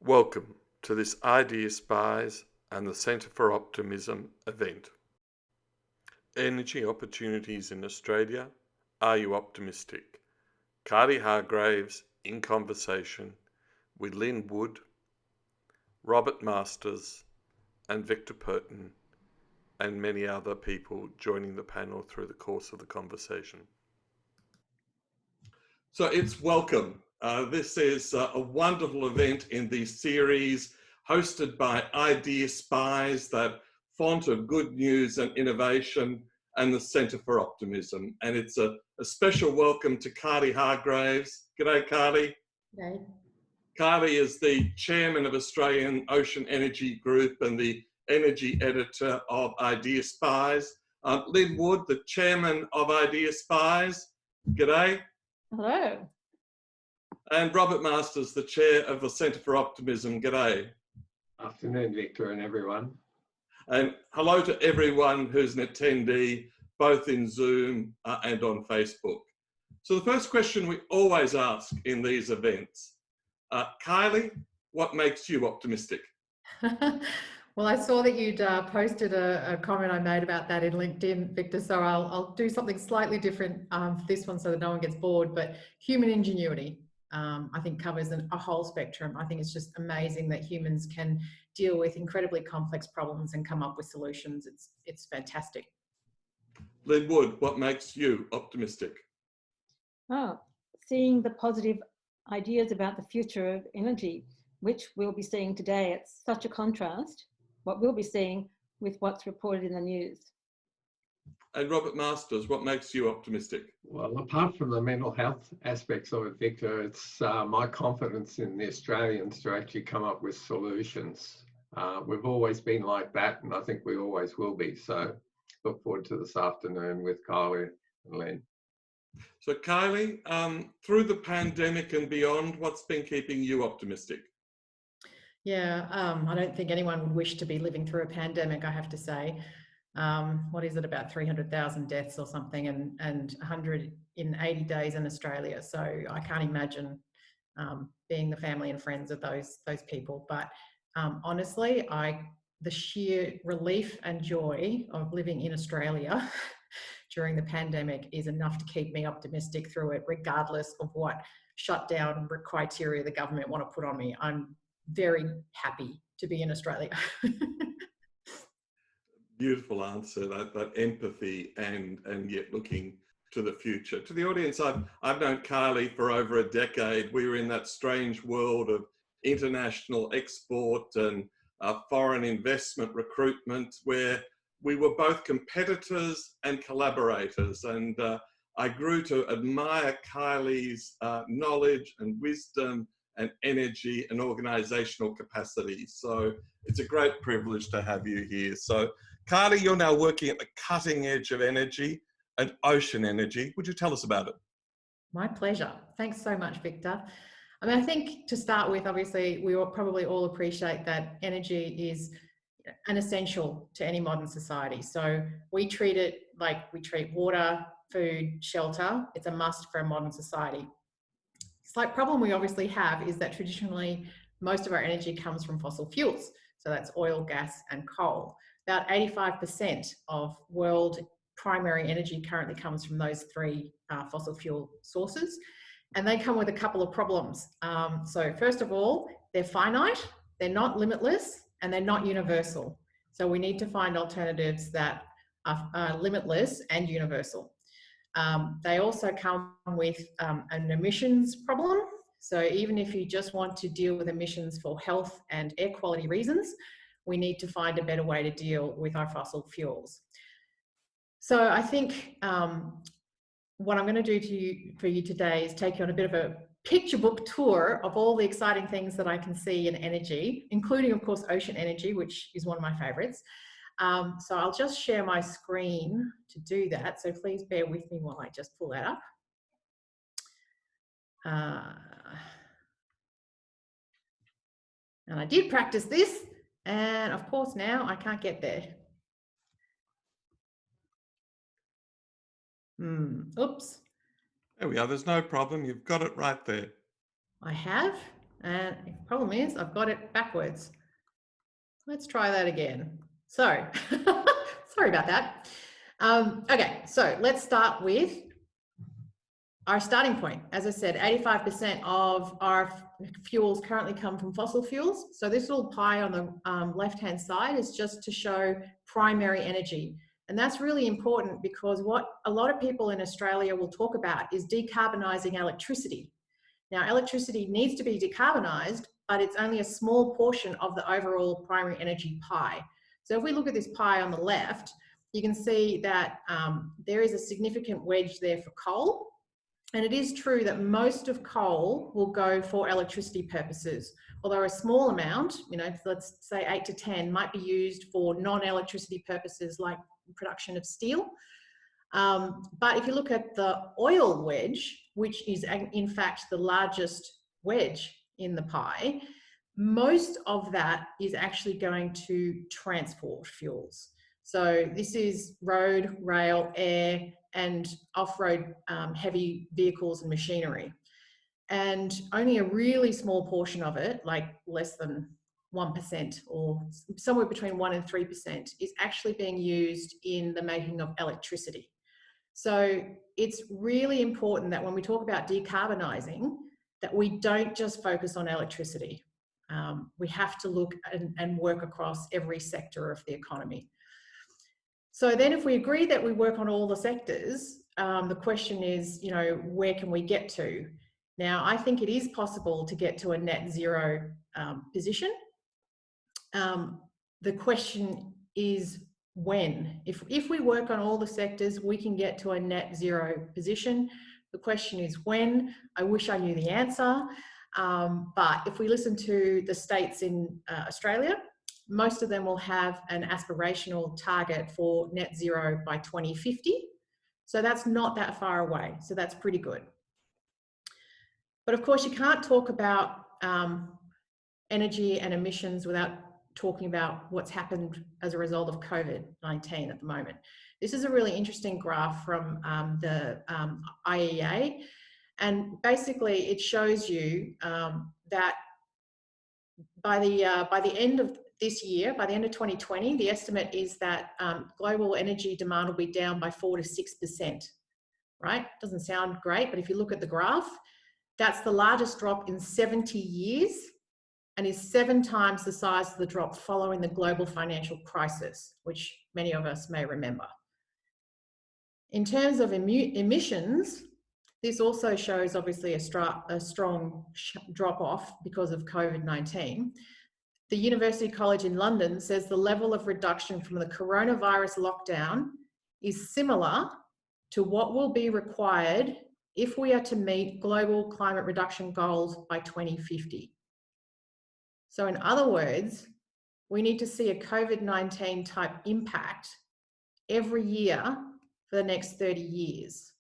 Welcome to this IdeaSpies and the Centre for Optimism event. Energy opportunities in Australia. Are you optimistic? Kylie Hargreaves in conversation with Lynn Wood, Robert Masters and Victor Perton, and many other people joining the panel through the course of the conversation. So it's welcome. This is a wonderful event in the series hosted by IdeaSpies, that font of good news and innovation, and the Centre for Optimism. And it's a special welcome to Kylie Hargreaves. G'day, Kylie. G'day. Kylie is the chairman of Australian Ocean Energy Group and the energy editor of IdeaSpies. Lynn Wood, the chairman of IdeaSpies. G'day. Hello. And Robert Masters, the chair of the Centre for Optimism. G'day. Afternoon, Victor and everyone. And hello to everyone who's an attendee, both in Zoom and on Facebook. So the first question we always ask in these events, Kylie, what makes you optimistic? Well, I saw that you'd posted a comment I made about that in LinkedIn, Victor, so I'll do something slightly different for this one so that no one gets bored, but human ingenuity, I think covers a whole spectrum. I think it's just amazing that humans can deal with incredibly complex problems and come up with solutions. It's fantastic. Lynn Wood, what makes you optimistic? Seeing the positive ideas about the future of energy, which we'll be seeing today. It's such a contrast, what we'll be seeing with what's reported in the news. And Robert Masters, what makes you optimistic? Well, apart from the mental health aspects of it, Victor, it's my confidence in the Australians to actually come up with solutions. We've always been like that, and I think we always will be. So look forward to this afternoon with Kylie and Lynn. So Kylie, through the pandemic and beyond, what's been keeping you optimistic? Yeah, I don't think anyone would wish to be living through a pandemic, I have to say. What is it, about 300,000 deaths or something, and 180 days in Australia. So I can't imagine being the family and friends of those people. But honestly, the sheer relief and joy of living in Australia during the pandemic is enough to keep me optimistic through it, regardless of what shutdown criteria the government want to put on me. I'm very happy to be in Australia. Beautiful answer, that empathy and yet looking to the future. To the audience, I've known Kylie for over a decade. We were in that strange world of international export and foreign investment recruitment, where we were both competitors and collaborators. And I grew to admire Kylie's knowledge and wisdom and energy and organisational capacity. So it's a great privilege to have you here. So Kylie, you're now working at the cutting edge of energy and ocean energy. Would you tell us about it? My pleasure. Thanks so much, Victor. I mean, I think to start with, obviously, we all probably all appreciate that energy is an essential to any modern society. So we treat it like we treat water, food, shelter. It's a must for a modern society. Slight problem we obviously have is that traditionally most of our energy comes from fossil fuels. So that's oil, gas and coal. About 85% of world primary energy currently comes from those three fossil fuel sources. And they come with a couple of problems. So first of all, they're finite, they're not limitless, and they're not universal. So we need to find alternatives that are limitless and universal. They also come with an emissions problem. So even if you just want to deal with emissions for health and air quality reasons, we need to find a better way to deal with our fossil fuels. So I think what I'm going to do for you today is take you on a bit of a picture book tour of all the exciting things that I can see in energy, including, of course, ocean energy, which is one of my favourites. So I'll just share my screen to do that. So please bear with me while I just pull that up. And I did practice this, and of course now I can't get there. Oops. There we are. There's no problem. You've got it right there. I have. And the problem is I've got it backwards. Let's try that again. So, sorry about that. Okay, so let's start with our starting point. As I said, 85% of our fuels currently come from fossil fuels. So this little pie on the left-hand side is just to show primary energy. And that's really important because what a lot of people in Australia will talk about is decarbonising electricity. Now, electricity needs to be decarbonised, but it's only a small portion of the overall primary energy pie. So if we look at this pie on the left, you can see that there is a significant wedge there for coal. And it is true that most of coal will go for electricity purposes, although a small amount, you know, let's say 8 to 10, might be used for non-electricity purposes like production of steel. But if you look at the oil wedge, which is in fact the largest wedge in the pie, most of that is actually going to transport fuels. So this is road, rail, air, and off-road heavy vehicles and machinery. And only a really small portion of it, like less than 1% or somewhere between 1 and 3%, is actually being used in the making of electricity. So it's really important that when we talk about decarbonising, that we don't just focus on electricity. We have to look and work across every sector of the economy. So then if we agree that we work on all the sectors, the question is, you know, where can we get to? Now, I think it is possible to get to a net zero position. The question is when. If we work on all the sectors, we can get to a net zero position. The question is when. I wish I knew the answer. But if we listen to the states in Australia, most of them will have an aspirational target for net zero by 2050. So that's not that far away. So that's pretty good. But of course, you can't talk about energy and emissions without talking about what's happened as a result of COVID-19 at the moment. This is a really interesting graph from the IEA. And basically, it shows you that by the end of this year, by the end of 2020, the estimate is that global energy demand will be down by 4 to 6%, right? Doesn't sound great, but if you look at the graph, that's the largest drop in 70 years and is 7 times the size of the drop following the global financial crisis, which many of us may remember. In terms of emissions, this also shows obviously a strong drop off because of COVID-19. The University College in London says the level of reduction from the coronavirus lockdown is similar to what will be required if we are to meet global climate reduction goals by 2050. So in other words, we need to see a COVID-19 type impact every year for the next 30 years.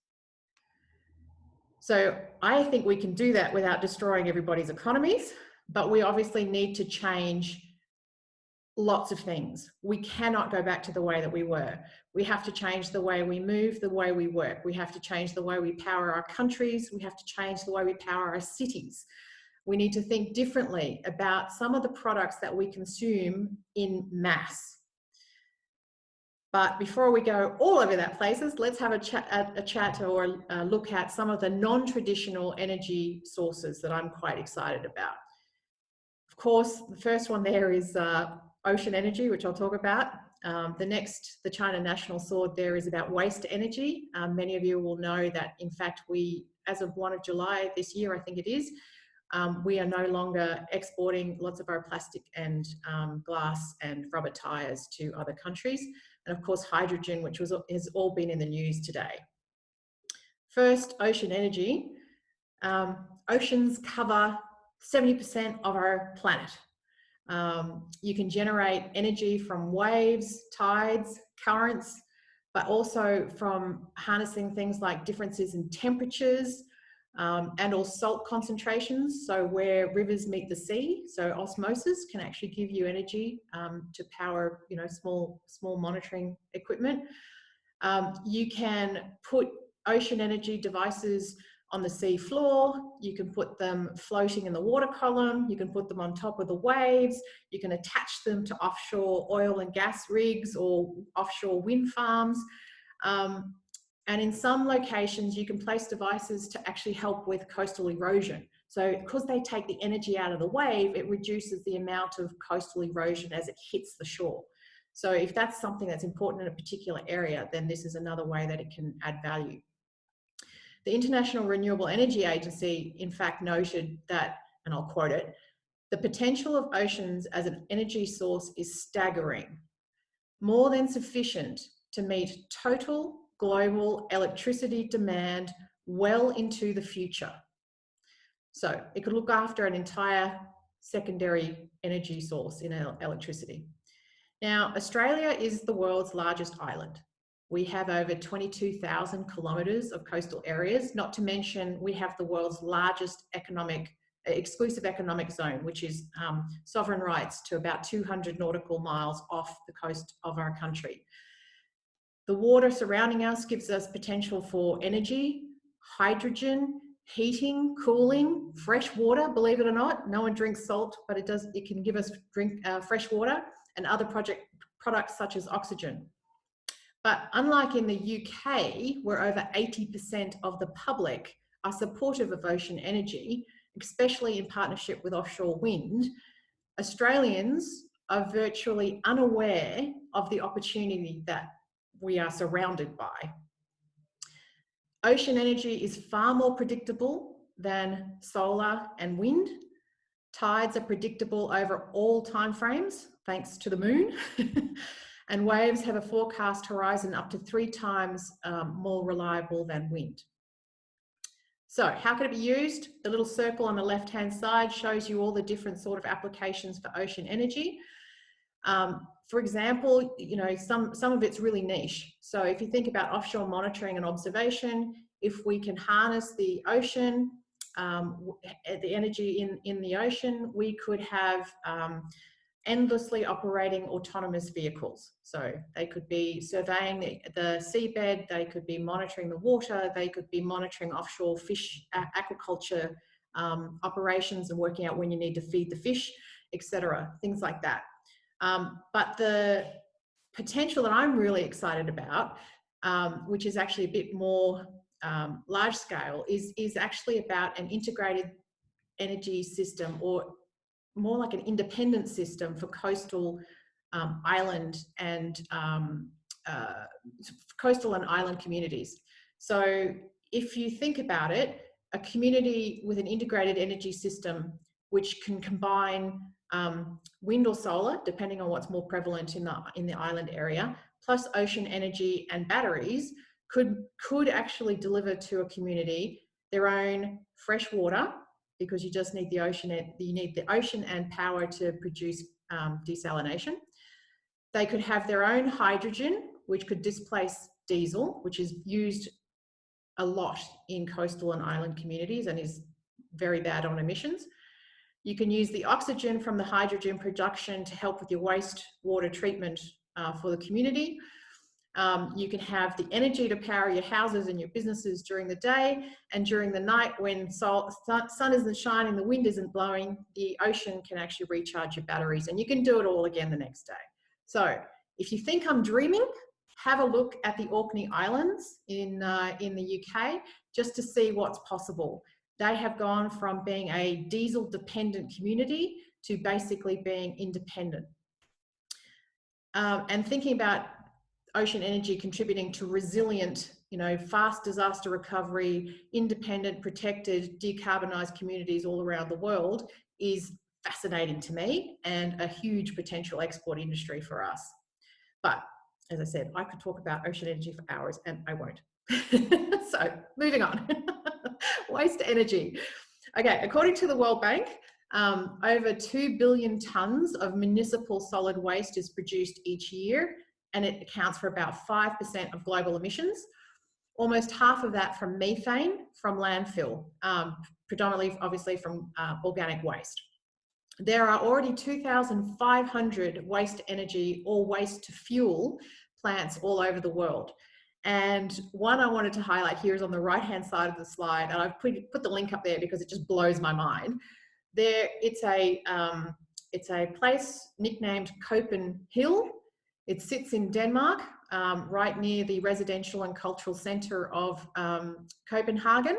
So I think we can do that without destroying everybody's economies, but we obviously need to change lots of things. We cannot go back to the way that we were. We have to change the way we move, the way we work. We have to change the way we power our countries. We have to change the way we power our cities. We need to think differently about some of the products that we consume in mass. But before we go all over that places, let's have a chat or a look at some of the non-traditional energy sources that I'm quite excited about. Of course, the first one there is ocean energy, which I'll talk about. The China national sword there is about waste energy. Many of you will know that, in fact, we, as of 1 July this year, I think it is, we are no longer exporting lots of our plastic and glass and rubber tyres to other countries. And of course, hydrogen, which has all been in the news today. First, ocean energy. Oceans cover 70% of our planet. You can generate energy from waves, tides, currents, but also from harnessing things like differences in temperatures and or salt concentrations. So where rivers meet the sea, so osmosis can actually give you energy to power, you know, small monitoring equipment. You can put ocean energy devices on the sea floor, you can put them floating in the water column, you can put them on top of the waves, you can attach them to offshore oil and gas rigs or offshore wind farms. And in some locations, you can place devices to actually help with coastal erosion. So because they take the energy out of the wave, it reduces the amount of coastal erosion as it hits the shore. So if that's something that's important in a particular area, then this is another way that it can add value. The International Renewable Energy Agency, in fact, noted that, and I'll quote it, "The potential of oceans as an energy source is staggering, more than sufficient to meet total global electricity demand well into the future." So it could look after an entire secondary energy source in electricity. Now, Australia is the world's largest island. We have over 22,000 kilometres of coastal areas, not to mention we have the world's largest exclusive economic zone, which is sovereign rights to about 200 nautical miles off the coast of our country. The water surrounding us gives us potential for energy, hydrogen, heating, cooling, fresh water. Believe it or not, no one drinks salt, but it can give us fresh water and other products such as oxygen. But unlike in the UK, where over 80% of the public are supportive of ocean energy, especially in partnership with offshore wind, Australians are virtually unaware of the opportunity that we are surrounded by. Ocean energy is far more predictable than solar and wind. Tides are predictable over all timeframes, thanks to the moon. And waves have a forecast horizon up to 3 times more reliable than wind. So how can it be used? The little circle on the left-hand side shows you all the different sort of applications for ocean energy. For example, you know, some of it's really niche. So if you think about offshore monitoring and observation, if we can harness the ocean, the energy in the ocean, we could have endlessly operating autonomous vehicles. So they could be surveying the seabed, they could be monitoring the water, they could be monitoring offshore fish aquaculture operations and working out when you need to feed the fish, etc., things like that. But the potential that I'm really excited about, which is actually a bit more large scale, is actually about an integrated energy system, or more like an independent system for coastal island and island communities. So if you think about it, a community with an integrated energy system which can combine wind or solar, depending on what's more prevalent in the island area, plus ocean energy and batteries, could actually deliver to a community their own fresh water, because you just need the ocean. You need the ocean and power to produce desalination. They could have their own hydrogen, which could displace diesel, which is used a lot in coastal and island communities and is very bad on emissions. You can use the oxygen from the hydrogen production to help with your wastewater treatment for the community. You can have the energy to power your houses and your businesses during the day, and during the night when sun isn't shining, the wind isn't blowing, the ocean can actually recharge your batteries, and you can do it all again the next day. So if you think I'm dreaming, have a look at the Orkney Islands in the UK just to see what's possible. They have gone from being a diesel dependent community to basically being independent. And thinking about ocean energy contributing to resilient, fast disaster recovery, independent, protected, decarbonised communities all around the world is fascinating to me, and a huge potential export industry for us. But as I said, I could talk about ocean energy for hours, and I won't. So moving on. Waste energy. Okay, according to the World Bank, over 2 billion tonnes of municipal solid waste is produced each year, and it accounts for about 5% of global emissions. Almost half of that from methane from landfill, predominantly obviously from organic waste. There are already 2,500 waste energy or waste to fuel plants all over the world. And one I wanted to highlight here is on the right-hand side of the slide, and I've put the link up there because it just blows my mind. It's a place nicknamed Copenhill. It sits in Denmark, right near the residential and cultural centre of Copenhagen.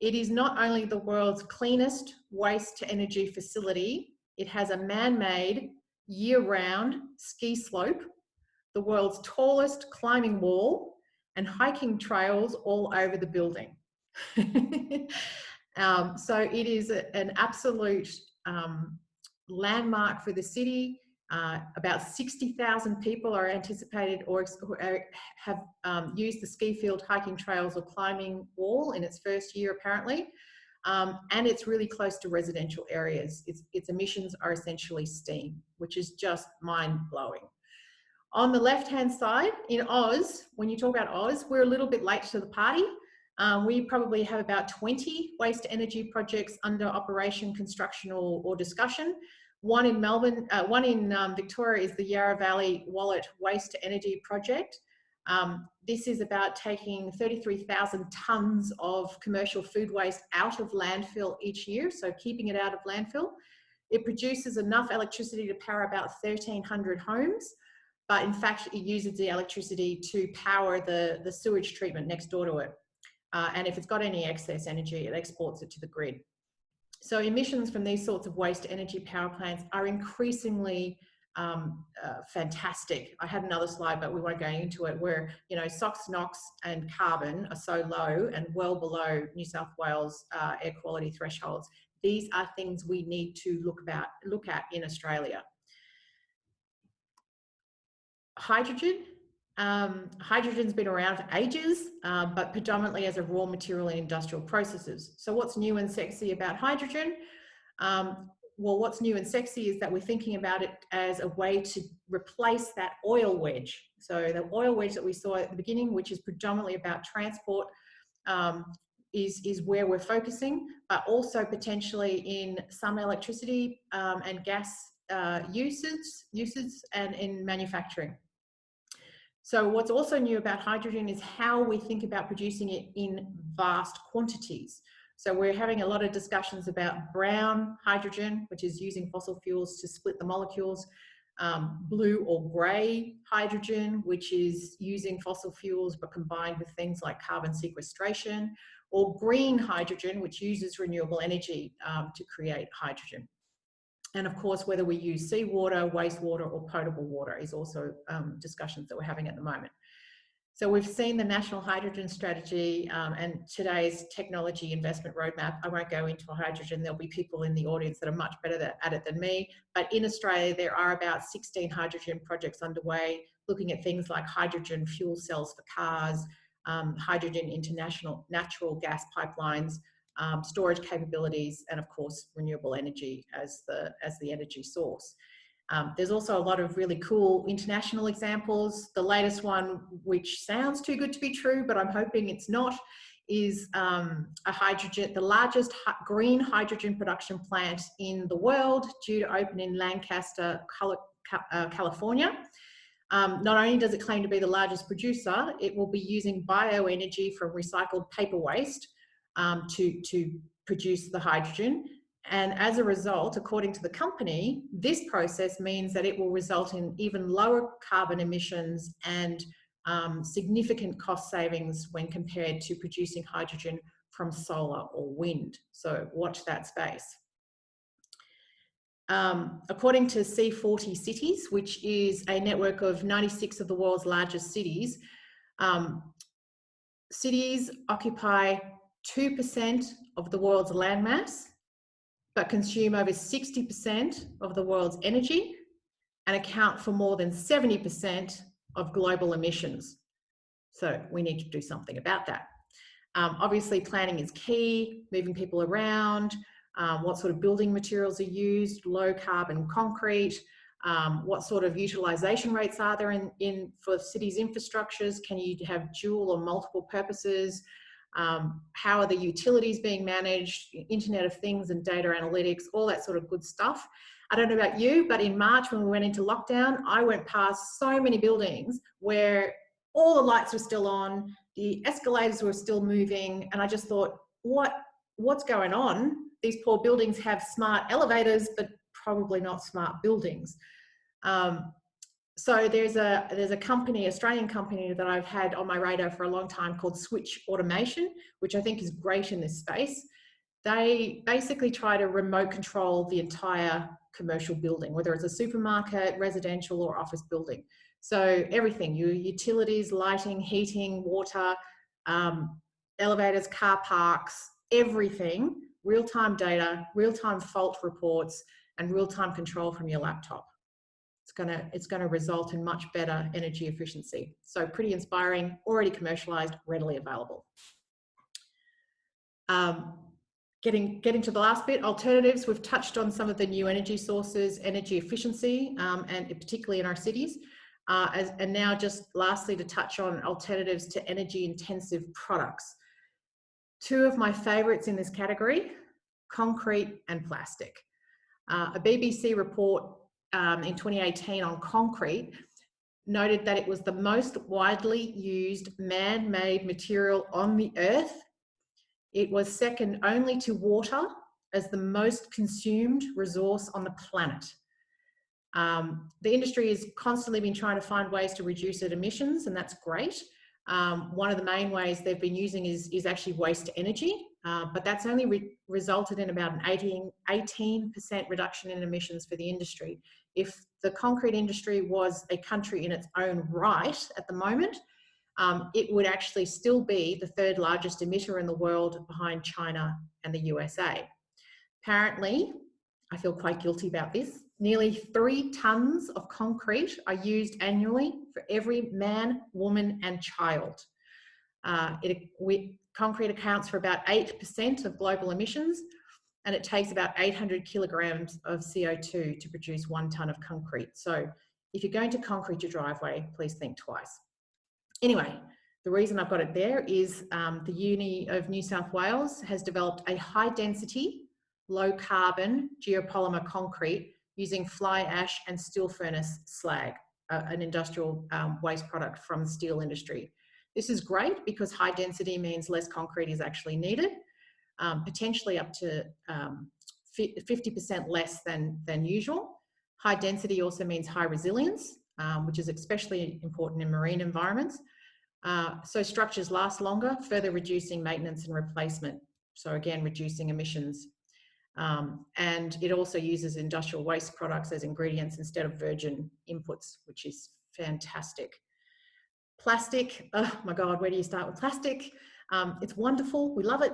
It is not only the world's cleanest waste-to-energy facility, it has a man-made, year-round ski slope, the world's tallest climbing wall, and hiking trails all over the building. So it is an absolute landmark for the city. About 60,000 people are anticipated or have used the ski field, hiking trails or climbing wall in its first year apparently. And it's really close to residential areas. Its emissions are essentially steam, which is just mind-blowing. On the left-hand side, in Oz, when you talk about Oz, we're a little bit late to the party. We probably have about 20 waste-to-energy projects under operation, construction, or discussion. One in Melbourne, one in Victoria is the Yarra Valley Wallet Waste-to-Energy project. This is about taking 33,000 tonnes of commercial food waste out of landfill each year, so keeping it out of landfill. It produces enough electricity to power about 1,300 homes. But in fact, it uses the electricity to power the sewage treatment next door to it. And if it's got any excess energy, it exports it to the grid. So emissions from these sorts of waste energy power plants are increasingly fantastic. I had another slide, but we won't go into it, where, you know, SOx, NOx and carbon are so low and well below New South Wales air quality thresholds. These are things we need to look at in Australia. Hydrogen. Hydrogen's been around for ages, but predominantly as a raw material in industrial processes. So what's new and sexy about hydrogen? Well, what's new and sexy is that we're thinking about it as a way to replace that oil wedge. So the oil wedge that we saw at the beginning, which is predominantly about transport, is where we're focusing, but also potentially in some electricity and gas uses and in manufacturing. So what's also new about hydrogen is how we think about producing it in vast quantities. So we're having a lot of discussions about brown hydrogen, which is using fossil fuels to split the molecules, blue or grey hydrogen, which is using fossil fuels but combined with things like carbon sequestration, or green hydrogen, which uses renewable energy to create hydrogen. And of course, whether we use seawater, wastewater, or potable water is also discussions that we're having at the moment. So we've seen the National Hydrogen Strategy and today's technology investment roadmap. I won't go into hydrogen. There'll be people in the audience that are much better at it than me. But in Australia, there are about 16 hydrogen projects underway, looking at things like hydrogen fuel cells for cars, hydrogen international natural gas pipelines, storage capabilities, and of course renewable energy as the energy source. There's also a lot of really cool international examples. The latest one, which sounds too good to be true, but I'm hoping it's not, is the largest green hydrogen production plant in the world, due to open in Lancaster, California. Not only does it claim to be the largest producer, it will be using bioenergy from recycled paper waste to produce the hydrogen. And as a result, according to the company, this process means that it will result in even lower carbon emissions and significant cost savings when compared to producing hydrogen from solar or wind. So watch that space. According to C40 Cities, which is a network of 96 of the world's largest cities, cities occupy 2% of the world's landmass, but consume over 60% of the world's energy and account for more than 70% of global emissions. So we need to do something about that. Obviously, planning is key, moving people around, what sort of building materials are used, low carbon concrete, what sort of utilisation rates are there for cities' infrastructures, can you have dual or multiple purposes, how are the utilities being managed, Internet of Things and data analytics, all that sort of good stuff. I don't know about you, but in March when we went into lockdown, I went past so many buildings where all the lights were still on, the escalators were still moving, and I just thought, what's going on? These poor buildings have smart elevators, but probably not smart buildings. So there's a company, Australian company, that I've had on my radar for a long time called Switch Automation, which I think is great in this space. They basically try to remote control the entire commercial building, whether it's a supermarket, residential, or office building. So everything, your utilities, lighting, heating, water, elevators, car parks, everything, real-time data, real-time fault reports, and real-time control from your laptop. It's gonna result in much better energy efficiency. So pretty inspiring, already commercialized, readily available. Getting to the last bit, alternatives. We've touched on some of the new energy sources, energy efficiency, and particularly in our cities. And now just lastly to touch on alternatives to energy intensive products. Two of my favorites in this category, concrete and plastic. A BBC report in 2018 on concrete noted that it was the most widely used man-made material on the earth. It was second only to water as the most consumed resource on the planet. The industry has constantly been trying to find ways to reduce its emissions, and that's great. One of the main ways they've been using is actually waste to energy, but that's only resulted in about an 18% reduction in emissions for the industry. If the concrete industry was a country in its own right at the moment, it would actually still be the third largest emitter in the world behind China and the USA. Apparently, I feel quite guilty about this, nearly 3 tons of concrete are used annually for every man, woman and child. Concrete accounts for about 8% of global emissions, and it takes about 800 kilograms of CO2 to produce 1 ton of concrete. So if you're going to concrete your driveway, please think twice. Anyway, the reason I've got it there is the Uni of New South Wales has developed a high density, low carbon geopolymer concrete using fly ash and steel furnace slag, an industrial waste product from the steel industry. This is great because high density means less concrete is actually needed, potentially up to 50% less than usual. High density also means high resilience, which is especially important in marine environments. So structures last longer, further reducing maintenance and replacement. So again, reducing emissions. And it also uses industrial waste products as ingredients instead of virgin inputs, which is fantastic. Plastic, oh my God, where do you start with plastic? It's wonderful, we love it.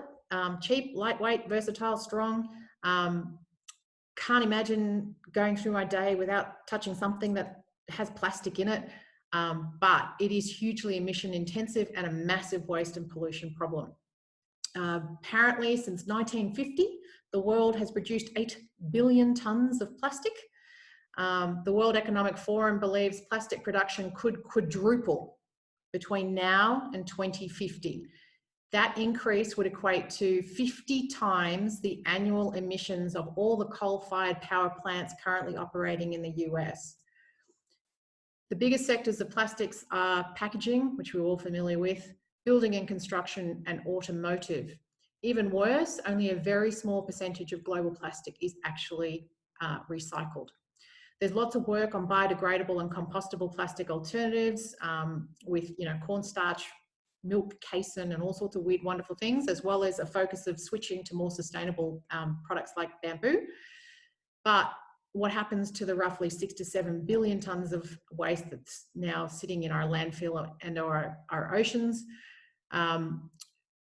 Cheap, lightweight, versatile, strong. Can't imagine going through my day without touching something that has plastic in it. But it is hugely emission intensive and a massive waste and pollution problem. Apparently, since 1950, the world has produced 8 billion tonnes of plastic. The World Economic Forum believes plastic production could quadruple between now and 2050. That increase would equate to 50 times the annual emissions of all the coal-fired power plants currently operating in the US. The biggest sectors of plastics are packaging, which we're all familiar with, building and construction, and automotive. Even worse, only a very small percentage of global plastic is actually recycled. There's lots of work on biodegradable and compostable plastic alternatives with, cornstarch, milk, casein, and all sorts of weird, wonderful things, as well as a focus of switching to more sustainable products like bamboo. But what happens to the roughly 6 to 7 billion tonnes of waste that's now sitting in our landfill and our oceans?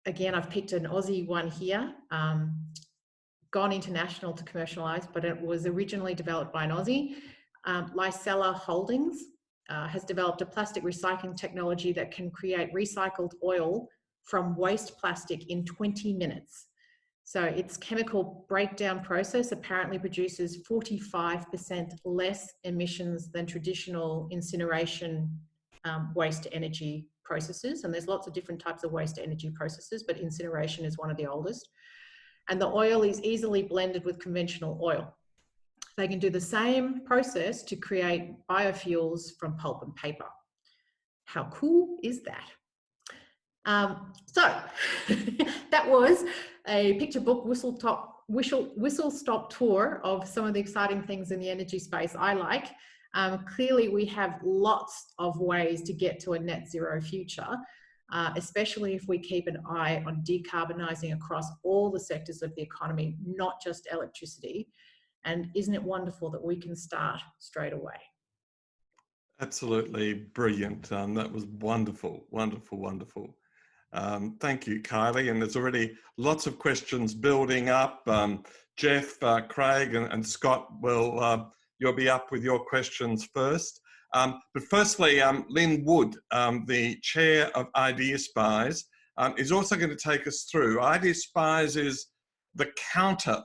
Again, I've picked an Aussie one here, gone international to commercialise, but it was originally developed by an Aussie. Lysella Holdings has developed a plastic recycling technology that can create recycled oil from waste plastic in 20 minutes. So its chemical breakdown process apparently produces 45% less emissions than traditional incineration waste to energy processes. And there's lots of different types of waste to energy processes, but incineration is one of the oldest. And the oil is easily blended with conventional oil. They can do the same process to create biofuels from pulp and paper. How cool is that? So that was a picture book whistle stop tour of some of the exciting things in the energy space I like. Clearly, we have lots of ways to get to a net zero future, especially if we keep an eye on decarbonising across all the sectors of the economy, not just electricity. And isn't it wonderful that we can start straight away? Absolutely brilliant. That was wonderful, wonderful, wonderful. Thank you, Kylie. And there's already lots of questions building up. Jeff, Craig and Scott, you'll be up with your questions first. But firstly, Lynn Wood, the chair of IdeaSpies, is also going to take us through. IdeaSpies is the counter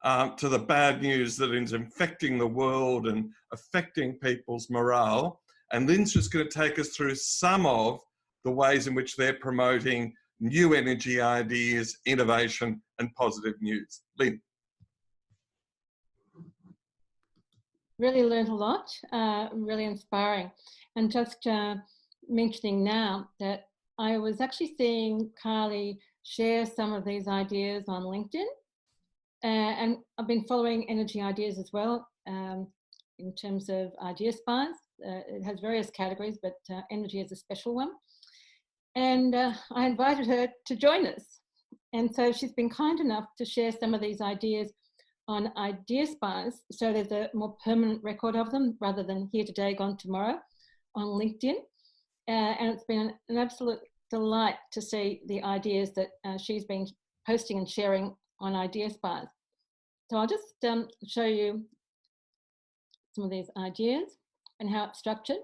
to the bad news that is infecting the world and affecting people's morale. And Lynn's just going to take us through some of the ways in which they're promoting new energy ideas, innovation, and positive news. Lynn. Really learned a lot, really inspiring. And just mentioning now that I was actually seeing Kylie share some of these ideas on LinkedIn. And I've been following energy ideas as well in terms of IdeaSpies. It has various categories, but energy is a special one. And I invited her to join us. And so she's been kind enough to share some of these ideas on IdeaSpies, so there's a more permanent record of them rather than here today, gone tomorrow on LinkedIn. And it's been an absolute delight to see the ideas that she's been posting and sharing on IdeaSpies. So I'll just show you some of these ideas and how it's structured.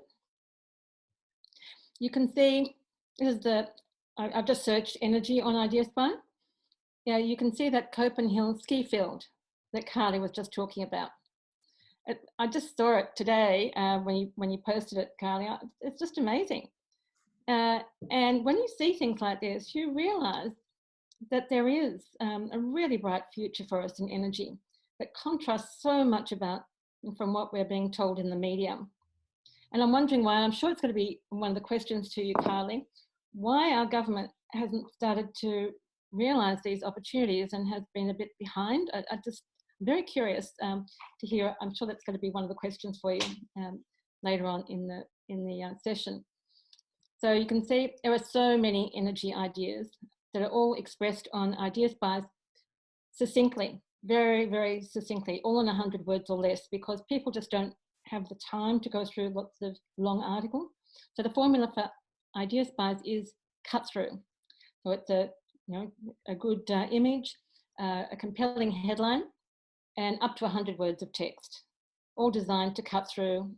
You can see, this is I've just searched energy on IdeaSpies. Yeah, you can see that Copenhagen ski field that Kylie was just talking about. I just saw it today when you posted it, Kylie. It's just amazing. And when you see things like this, you realise that there is a really bright future for us in energy that contrasts so much from what we're being told in the media. And I'm wondering why, I'm sure it's going to be one of the questions to you, Kylie, why our government hasn't started to realise these opportunities and has been a bit behind. I'm very curious to hear. I'm sure that's going to be one of the questions for you later on in the session. So you can see there are so many energy ideas that are all expressed on IdeaSpies succinctly, very, very succinctly, all in 100 words or less, because people just don't have the time to go through lots of long articles. So the formula for IdeaSpies is cut through. So it's a good image, a compelling headline, and up to 100 words of text, all designed to cut through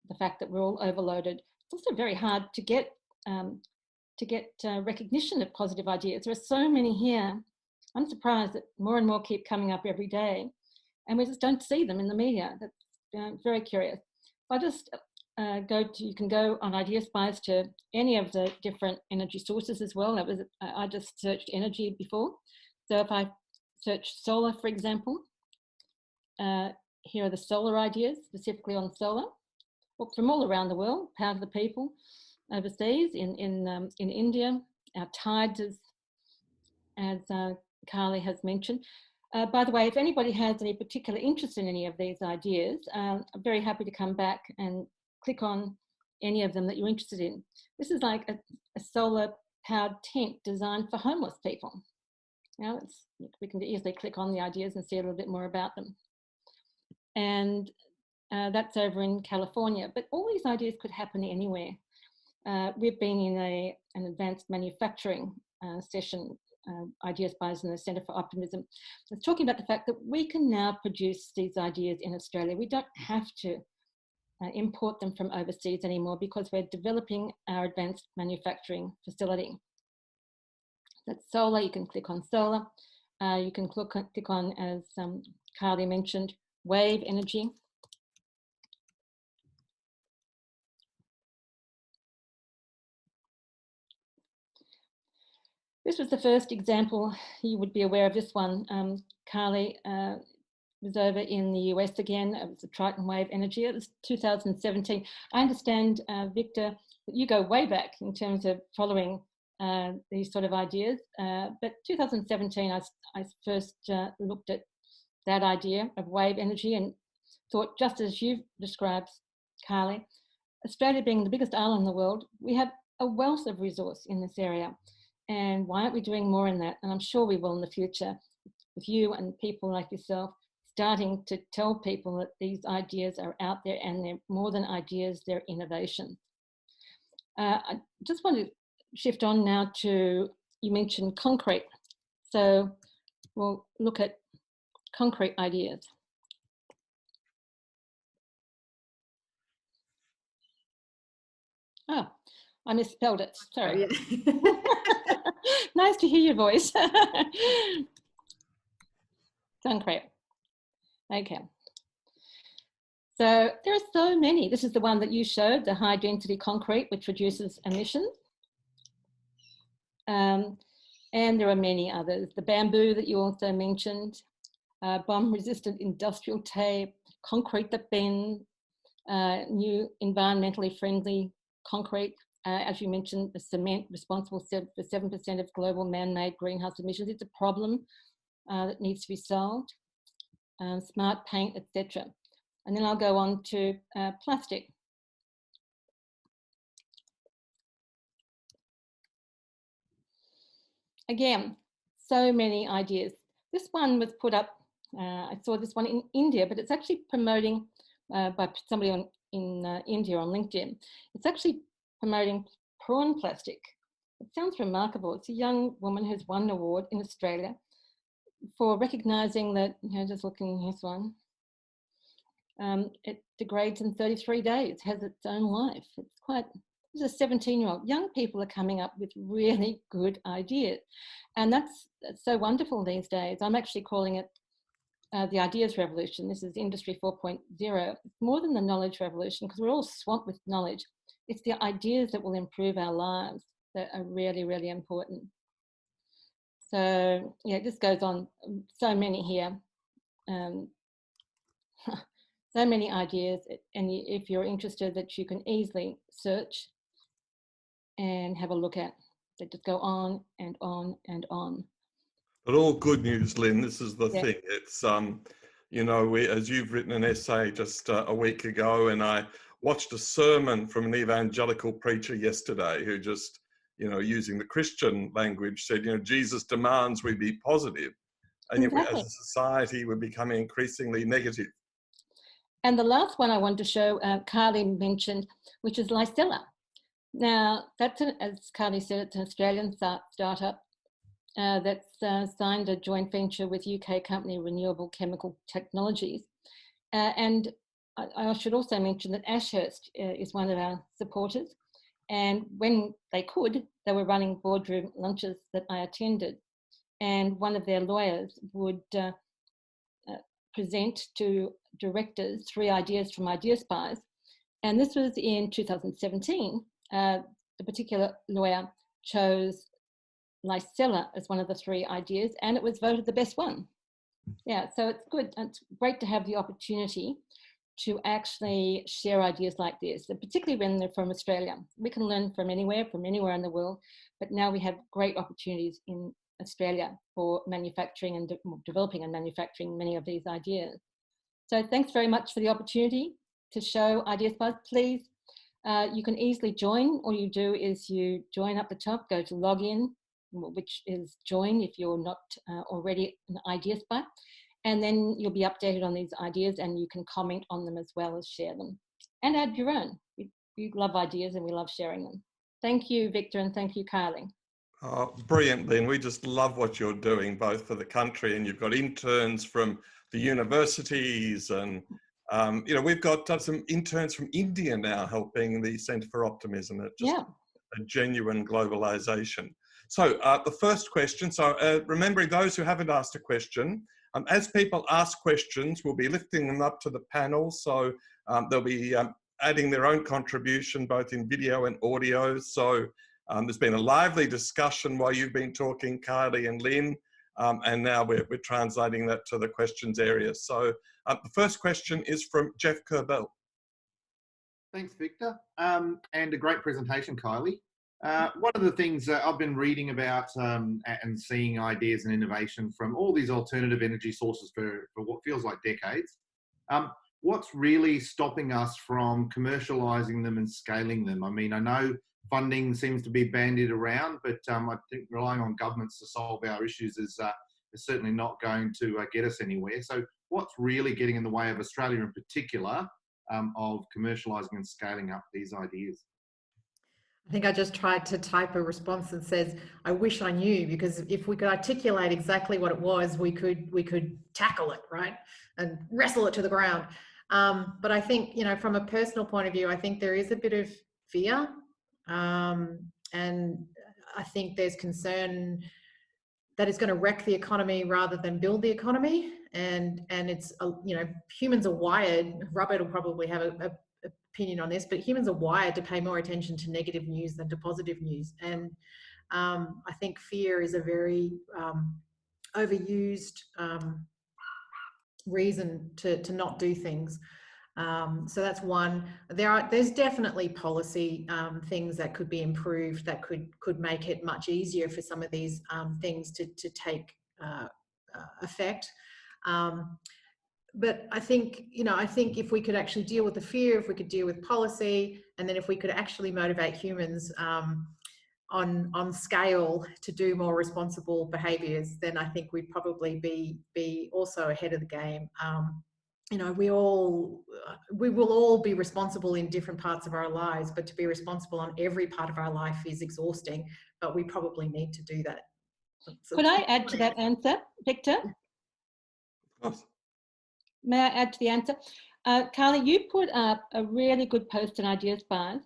the fact that we're all overloaded. It's also very hard to get recognition of positive ideas. There are so many here. I'm surprised that more and more keep coming up every day, and we just don't see them in the media. That's very curious. If I just you can go on IdeaSpies to any of the different energy sources as well. I just searched energy before. So if I search solar, for example, here are the solar ideas, specifically on solar, from all around the world, Power to the People, overseas, in India, our tides, as Kylie has mentioned. By the way, if anybody has any particular interest in any of these ideas, I'm very happy to come back and click on any of them that you're interested in. This is like a solar-powered tent designed for homeless people. Now, we can easily click on the ideas and see a little bit more about them. And that's over in California. But all these ideas could happen anywhere. We've been in an advanced manufacturing session, IdeaSpies and the Centre for Optimism. It's talking about the fact that we can now produce these ideas in Australia. We don't have to import them from overseas anymore because we're developing our advanced manufacturing facility. That's solar. You can click on solar. You can click on, as Kylie mentioned, wave energy. This was the first example. You would be aware of this one, Kylie. was over in the US again. It was the Triton Wave Energy. It was 2017. I understand, Victor, that you go way back in terms of following these sort of ideas. But 2017, I first looked at that idea of wave energy and thought, just as you've described, Kylie, Australia being the biggest island in the world, we have a wealth of resource in this area. And why aren't we doing more in that? And I'm sure we will in the future, with you and people like yourself starting to tell people that these ideas are out there, and they're more than ideas, they're innovation. I just want to shift on now to, you mentioned concrete. So we'll look at concrete ideas. Oh, I misspelled it, sorry. Yeah. Nice to hear your voice. Concrete. Okay. So there are so many. This is the one that you showed, the high density concrete, which reduces emissions. And there are many others. The bamboo that you also mentioned, bomb resistant industrial tape, concrete that bends, new environmentally friendly concrete. As you mentioned, the cement responsible for 7% of global man-made greenhouse emissions. It's a problem that needs to be solved. Smart paint, etc. And then I'll go on to plastic. Again, so many ideas. This one was put up, I saw this one in India, but it's actually promoting by somebody in India on LinkedIn. It's actually promoting prawn plastic. It sounds remarkable. It's a young woman who's won an award in Australia for recognising that, you know, just looking at this one, it degrades in 33 days, has its own life. It's quite, this is a 17-year-old. Young people are coming up with really good ideas. And that's so wonderful these days. I'm actually calling it the ideas revolution. This is Industry 4.0. It's more than the knowledge revolution, because we're all swamped with knowledge. It's the ideas that will improve our lives that are really, really important. So yeah, this goes on, so many here. So many ideas, and if you're interested, that you can easily search and have a look at. They just go on and on and on. But all good news, Lynn. This is the Yeah. thing. It's you know, as you've written an essay just a week ago, and I watched a sermon from an evangelical preacher yesterday who just, you know, using the Christian language, said, you know, Jesus demands we be positive, and yet Exactly. as a society we're becoming increasingly negative. And the last one I wanted to show, Kylie mentioned, which is Licella. Now, that's, as Kylie said, it's an Australian startup that's signed a joint venture with UK company Renewable Chemical Technologies. And I should also mention that Ashurst is one of our supporters. And when they could, they were running boardroom lunches that I attended. And one of their lawyers would present to directors 3 ideas from IdeaSpies. And this was in 2017. The particular lawyer chose Licella as one of the 3 ideas, and it was voted the best one. Yeah, so it's good. It's great to have the opportunity to actually share ideas like this, and particularly when they're from Australia. We can learn from anywhere in the world, but now we have great opportunities in Australia for manufacturing and developing and manufacturing many of these ideas. So thanks very much for the opportunity to show IdeaSpies. Please, you can easily join. All you do is you join up the top, go to login, which is join if you're not already an IdeaSpy, and then you'll be updated on these ideas, and you can comment on them as well as share them and add your own. We love ideas and we love sharing them. Thank you, Victor, and thank you, Kylie. Oh, brilliant, Lynn. We just love what you're doing, both for the country, and you've got interns from the universities, and you know, we've got some interns from India now helping the Centre for Optimism. It's just a genuine globalization. So the first question, so remembering those who haven't asked a question, as people ask questions, we'll be lifting them up to the panel. So they'll be adding their own contribution, both in video and audio. So there's been a lively discussion while you've been talking, Kylie and Lynn. and now we're translating that to the questions area. So the first question is from Jeff Kerbell. Thanks, Victor. And a great presentation, Kylie. One of the things I've been reading about and seeing ideas and innovation from all these alternative energy sources for what feels like decades. What's really stopping us from commercialising them and scaling them? I mean, I know funding seems to be bandied around, but I think relying on governments to solve our issues is certainly not going to get us anywhere. So what's really getting in the way of Australia in particular of commercialising and scaling up these ideas? I think I just tried to type a response that says, I wish I knew, because if we could articulate exactly what it was, we could tackle it, right? And wrestle it to the ground. But I think, from a personal point of view, I think there is a bit of fear. And I think there's concern that it's going to wreck the economy rather than build the economy. And it's, humans are wired, Robert will probably have a opinion on this, but humans are wired to pay more attention to negative news than to positive news. And I think fear is a very overused reason to not do things. So that's one. There's definitely policy things that could be improved that could make it much easier for some of these things to take effect. But I think if we could actually deal with the fear, if we could deal with policy, and then if we could actually motivate humans on scale to do more responsible behaviours, then I think we'd probably be also ahead of the game. We will all be responsible in different parts of our lives, but to be responsible on every part of our life is exhausting, but we probably need to do that. So could I add to that answer, Victor? Of course. May I add to the answer? Kylie, you put up a really good post on IdeaSpies.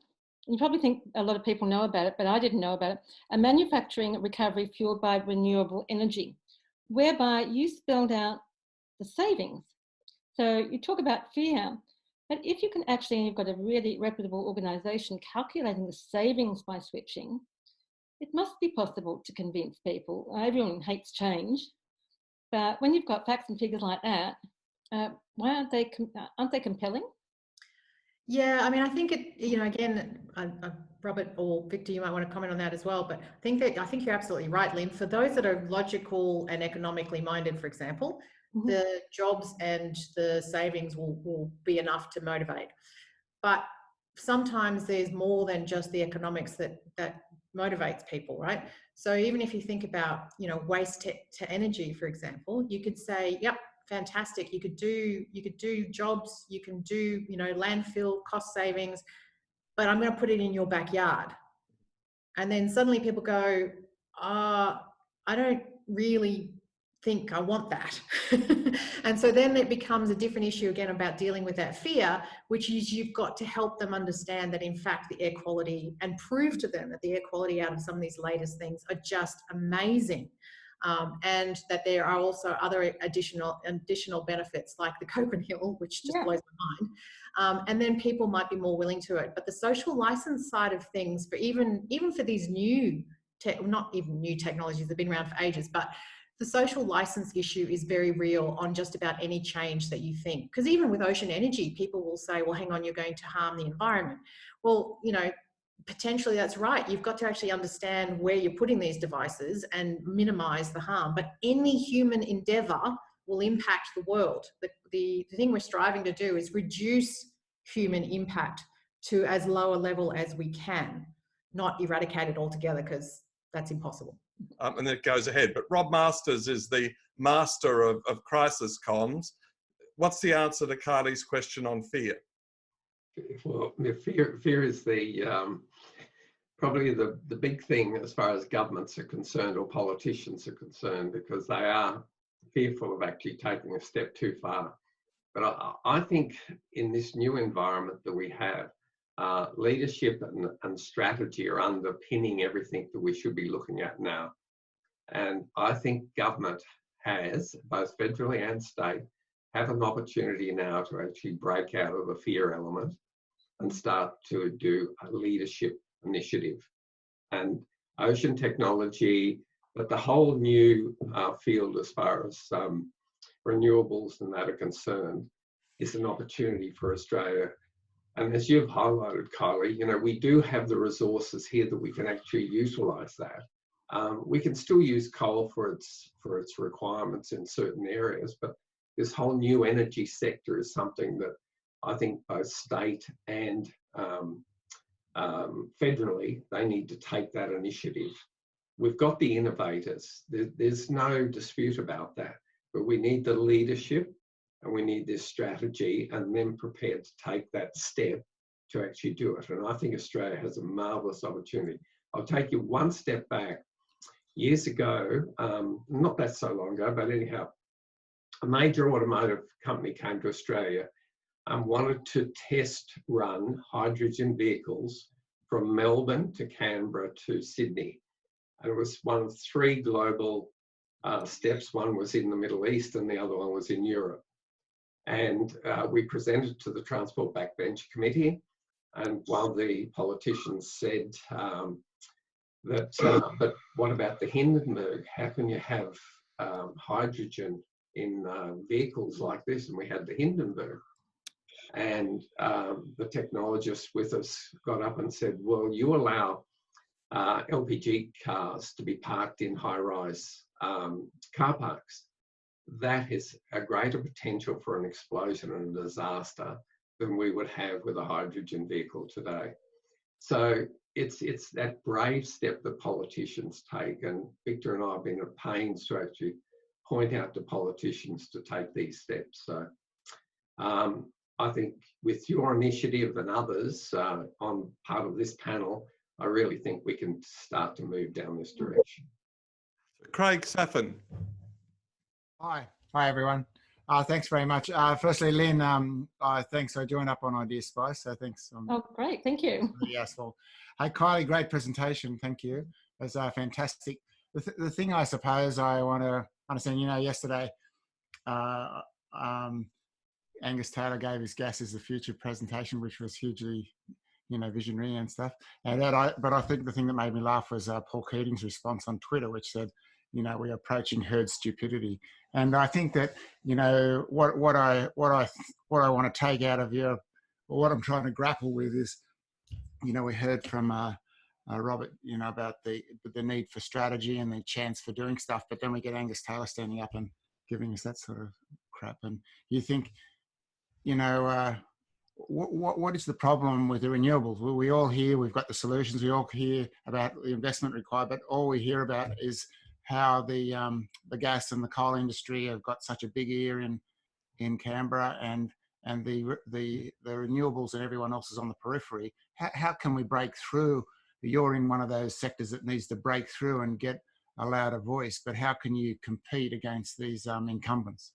You probably think a lot of people know about it, but I didn't know about it. A manufacturing recovery fueled by renewable energy, whereby you spelled out the savings. So you talk about fear, but if you can actually, you've got a really reputable organisation calculating the savings by switching, it must be possible to convince people. Everyone hates change, but when you've got facts and figures like that, why aren't they compelling? Yeah, I mean, I think again, Robert or Victor, you might want to comment on that as well. But I think you're absolutely right, Lynn. For those that are logical and economically minded, for example, the jobs and the savings will be enough to motivate. But sometimes there's more than just the economics that motivates people, right? So even if you think about waste to energy, for example, you could say, yep, fantastic. You could do jobs, you can do, landfill cost savings, but I'm going to put it in your backyard. And then suddenly people go, I don't really think I want that. And so then it becomes a different issue again about dealing with that fear, which is you've got to help them understand that in fact the air quality, and prove to them that the air quality out of some of these latest things are just amazing. And that there are also other additional benefits like the Copenhagen, which just blows my mind. And then people might be more willing to it. But the social license side of things, for even for these not even new technologies, they've been around for ages, but the social license issue is very real on just about any change that you think. Because even with ocean energy, people will say, well, hang on, you're going to harm the environment. Well, potentially that's right. You've got to actually understand where you're putting these devices and minimize the harm. But any human endeavor will impact the world. The thing we're striving to do is reduce human impact to as low a level as we can, not eradicate it altogether, because that's impossible. And then it goes ahead. But Rob Masters is the master of crisis comms. What's the answer to Kylie's question on fear? Well, fear is probably the big thing as far as governments are concerned or politicians are concerned, because they are fearful of actually taking a step too far. But I think in this new environment that we have, leadership and strategy are underpinning everything that we should be looking at now. And I think government has, both federally and state, have an opportunity now to actually break out of the fear element and start to do a leadership initiative. And ocean technology, But the whole new field as far as renewables and that are concerned is an opportunity for Australia. And as you've highlighted, Kylie, you know, we do have the resources here that we can actually utilise that. We can still use coal for its requirements in certain areas, but this whole new energy sector is something that I think both state and federally, they need to take that initiative. We've got the innovators. There's no dispute about that, but we need the leadership and we need this strategy and then prepared to take that step to actually do it. And I think Australia has a marvellous opportunity. I'll take you one step back. Years ago, not that so long ago, but anyhow, a major automotive company came to Australia and wanted to test run hydrogen vehicles from Melbourne to Canberra to Sydney. And it was one of 3 global steps. One was in the Middle East and the other one was in Europe. And we presented to the Transport Backbench Committee, and one of the politicians said but what about the Hindenburg? How can you have hydrogen in vehicles like this? And we had the Hindenburg. And the technologist with us got up and said, well, you allow LPG cars to be parked in high-rise car parks. That is a greater potential for an explosion and a disaster than we would have with a hydrogen vehicle today. So it's that brave step that politicians take, and Victor and I have been at pains to actually point out to politicians to take these steps. So I think with your initiative and others on part of this panel, I really think we can start to move down this direction. Craig Saffin. Hi everyone. Thanks very much. Firstly, Lynn, thanks. I joined up on IdeaSpies, so thanks. Oh, great. Thank you. Yes, well, hey, Kylie, great presentation. Thank you. It was fantastic. The thing I suppose I want to understand, you know, yesterday, Angus Taylor gave his Gas is the Future presentation, which was hugely, you know, visionary and stuff. And but I think the thing that made me laugh was Paul Keating's response on Twitter, which said, you know, we're approaching herd stupidity. And I think that, you know, what I want to take out of you, or what I'm trying to grapple with is, you know, we heard from Robert, you know, about the need for strategy and the chance for doing stuff, but then we get Angus Taylor standing up and giving us that sort of crap. And you think, you know, what is the problem with the renewables? Well, we all hear we've got the solutions. We all hear about the investment required, but all we hear about is how the gas and the coal industry have got such a big ear in Canberra, and the renewables and everyone else is on the periphery. How can we break through? You're in one of those sectors that needs to break through and get a louder voice, but how can you compete against these incumbents?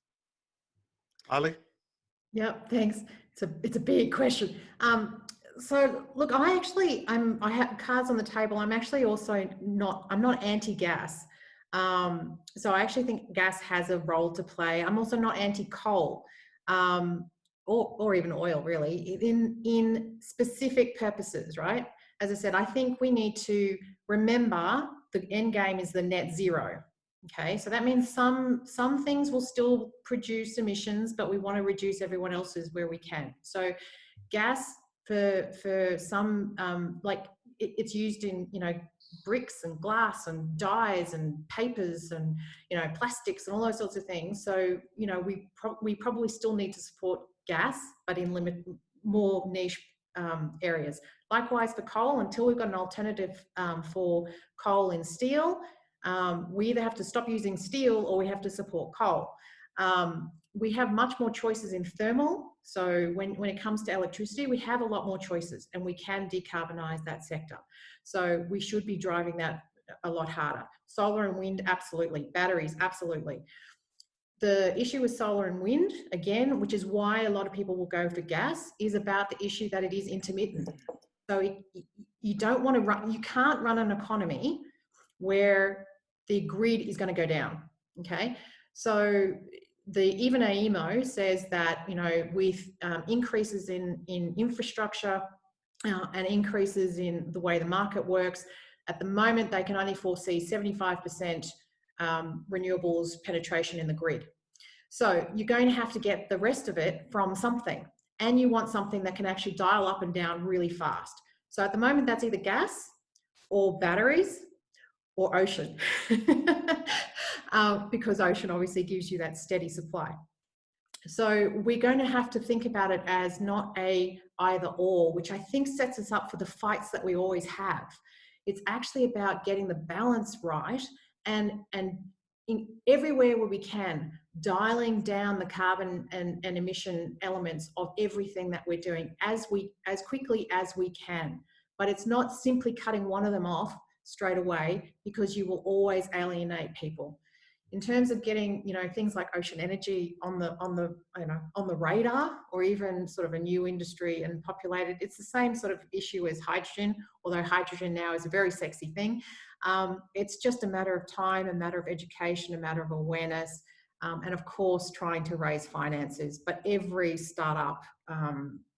Ali? Yep, thanks. It's a big question. So look, I have cards on the table. I'm actually also I'm not anti-gas. So I actually think gas has a role to play. I'm also not anti-coal, or even oil, really, in specific purposes, right? As I said, I think we need to remember the end game is the net zero. Okay, so that means some things will still produce emissions, but we want to reduce everyone else's where we can. So gas for some, like it's used in, you know, bricks and glass and dyes and papers and, you know, plastics and all those sorts of things. So, you know, we probably still need to support gas, but in more niche areas. Likewise for coal, until we've got an alternative for coal and steel, we either have to stop using steel or we have to support coal. We have much more choices in thermal. So when it comes to electricity, we have a lot more choices and we can decarbonise that sector. So we should be driving that a lot harder. Solar and wind, absolutely. Batteries, absolutely. The issue with solar and wind, again, which is why a lot of people will go for gas, is about the issue that it is intermittent. So you don't want to run, you can't run an economy where the grid is going to go down. Okay, so even AEMO says that, you know, with increases in infrastructure and increases in the way the market works, At the moment, they can only foresee 75% renewables penetration in the grid. So you're going to have to get the rest of it from something, and you want something that can actually dial up and down really fast. So at the moment, that's either gas or batteries or ocean, because ocean obviously gives you that steady supply. So we're going to have to think about it as not a either or, which I think sets us up for the fights that we always have. It's actually about getting the balance right, and in everywhere where we can, dialing down the carbon and emission elements of everything that we're doing as quickly as we can. But it's not simply cutting one of them off straight away, because you will always alienate people. In terms of getting, you know, things like ocean energy on the radar, or even sort of a new industry and populated, it's the same sort of issue as hydrogen, although hydrogen now is a very sexy thing. It's just a matter of time, a matter of education, a matter of awareness, and of course trying to raise finances. But every startup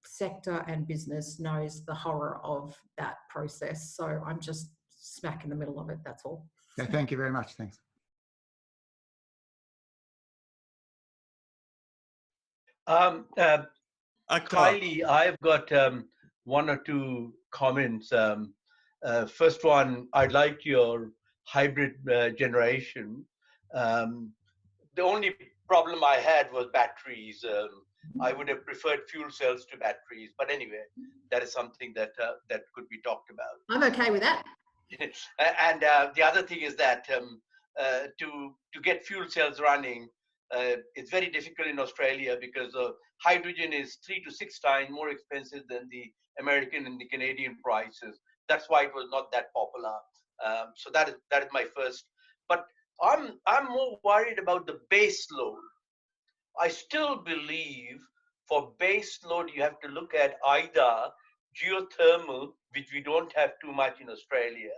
sector and business knows the horror of that process. So I'm just smack in the middle of it, that's all. Yeah, thank you very much. Thanks. Kylie, I've got one or two comments. First one, I like your hybrid generation. The only problem I had was batteries. I would have preferred fuel cells to batteries, but anyway, that is something that that could be talked about. I'm okay with that. And the other thing is that to get fuel cells running, it's very difficult in Australia, because hydrogen is 3 to 6 times more expensive than the American and the Canadian prices. That's why it was not that popular. So that is my first. But I'm more worried about the base load. I still believe for base load you have to look at either geothermal, which we don't have too much in Australia,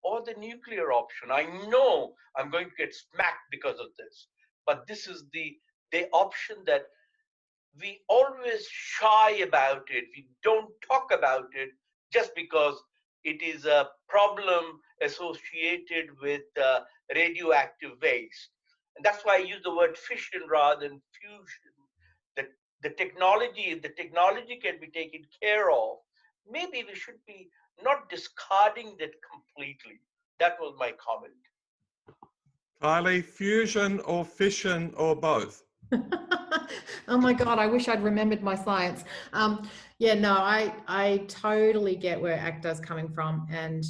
or the nuclear option. I know I'm going to get smacked because of this, but this is the option that we always shy about it. We don't talk about it just because it is a problem associated with radioactive waste. And that's why I use the word fission rather than fusion. The technology can be taken care of. Maybe we should be not discarding that completely. That was my comment. Kylie, fusion or fission or both? Oh my God, I wish I'd remembered my science. Yeah, no, I totally get where ACTA's coming from. And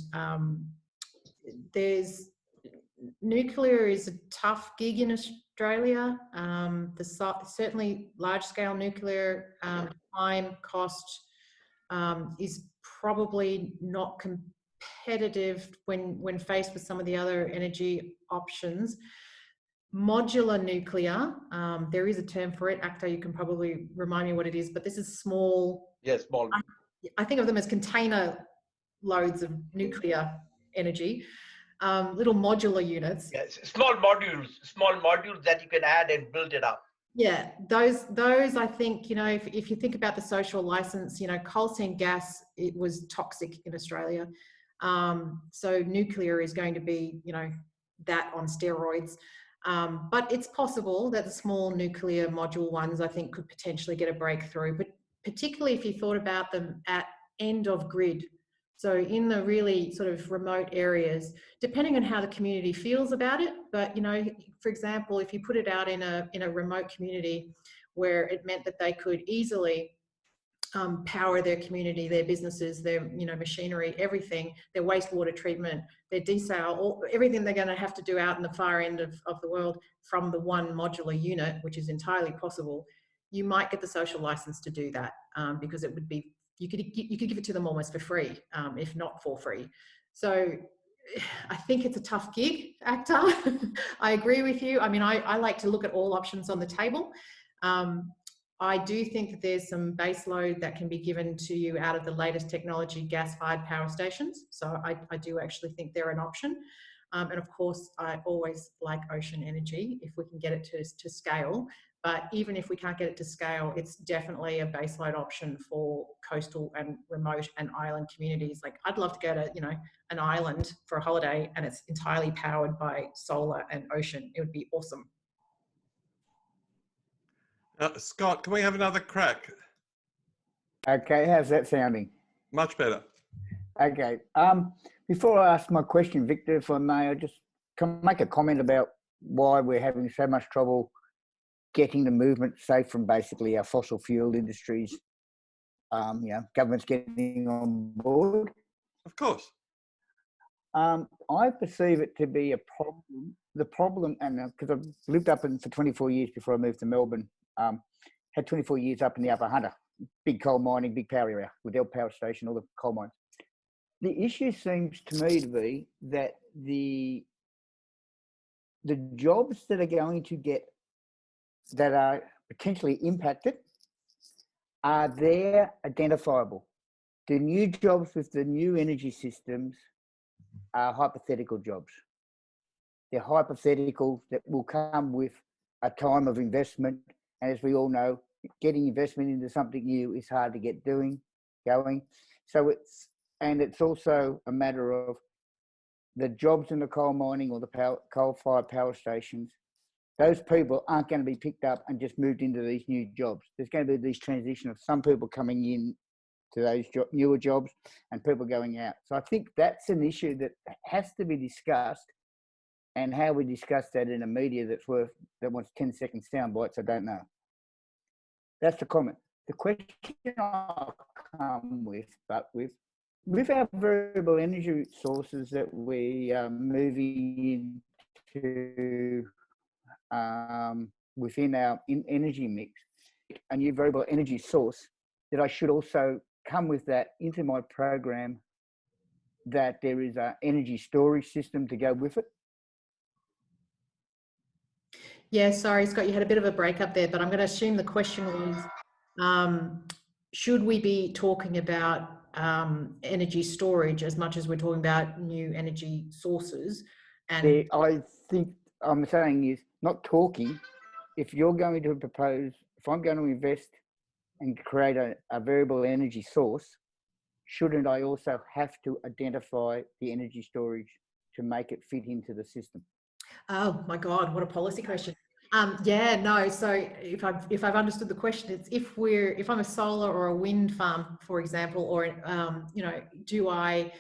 nuclear is a tough gig in Australia. Certainly large-scale nuclear time cost is probably not competitive when faced with some of the other energy options. Modular nuclear, there is a term for it. ACTA, you can probably remind me what it is, but this is small. Yes, small. I think of them as container loads of nuclear energy. Little modular units. Yes, small modules that you can add and build it up. Yeah, those I think, you know, if you think about the social license, you know, coal seam gas, it was toxic in Australia. So nuclear is going to be, you know, that on steroids. But it's possible that the small nuclear module ones, I think, could potentially get a breakthrough, but particularly if you thought about them at end of grid. So in the really sort of remote areas, depending on how the community feels about it, but, you know, for example, if you put it out in a remote community where it meant that they could easily power their community, their businesses, their, you know, machinery, everything, their wastewater treatment, their desal, everything they're going to have to do out in the far end of the world from the one modular unit, which is entirely possible, you might get the social license to do that, because it would be, you could give it to them almost for free, if not for free. So I think it's a tough gig, ACTA. I agree with you. I mean, I like to look at all options on the table. I do think that there's some base load that can be given to you out of the latest technology, gas-fired power stations. So I do actually think they're an option. And of course, I always like ocean energy if we can get it to scale. But even if we can't get it to scale, it's definitely a baseload option for coastal and remote and island communities. Like, I'd love to go to, you know, an island for a holiday and it's entirely powered by solar and ocean. It would be awesome. Scott, can we have another crack? Okay, how's that sounding? Much better. Okay. Before I ask my question, Victor, if I may, I just can make a comment about why we're having so much trouble getting the movement safe from basically our fossil fuel industries. You know, government's getting on board. Of course. I perceive it to be a problem. The problem, and because I've lived up in for 24 years before I moved to Melbourne, had 24 years up in the Upper Hunter, big coal mining, big power area, Liddell Power Station, all the coal mines. The issue seems to me to be that the jobs that are going to get, that are potentially impacted, are there identifiable. The new jobs with the new energy systems are hypothetical jobs. They're hypothetical that will come with a time of investment. And as we all know, getting investment into something new is hard to get going. So it's also a matter of the jobs in the coal mining or the coal-fired power stations. Those people aren't going to be picked up and just moved into these new jobs. There's going to be this transition of some people coming in to those newer jobs and people going out. So I think that's an issue that has to be discussed, and how we discuss that in a media that wants 10-second sound bites, I don't know. That's the comment. The question I'll come with our variable energy sources that we are moving into within our energy mix, a new variable energy source, that I should also come with that into my program, that there is an energy storage system to go with it. Yeah, sorry, Scott, you had a bit of a breakup there, but I'm going to assume the question was, should we be talking about energy storage as much as we're talking about new energy sources? And I think I'm saying is not talking. If you're going to propose, if I'm going to invest and create a variable energy source, shouldn't I also have to identify the energy storage to make it fit into the system? oh my God, what a policy question. Yeah, no. So if I've understood the question, it's if I'm a solar or a wind farm, for example, or you know, do I,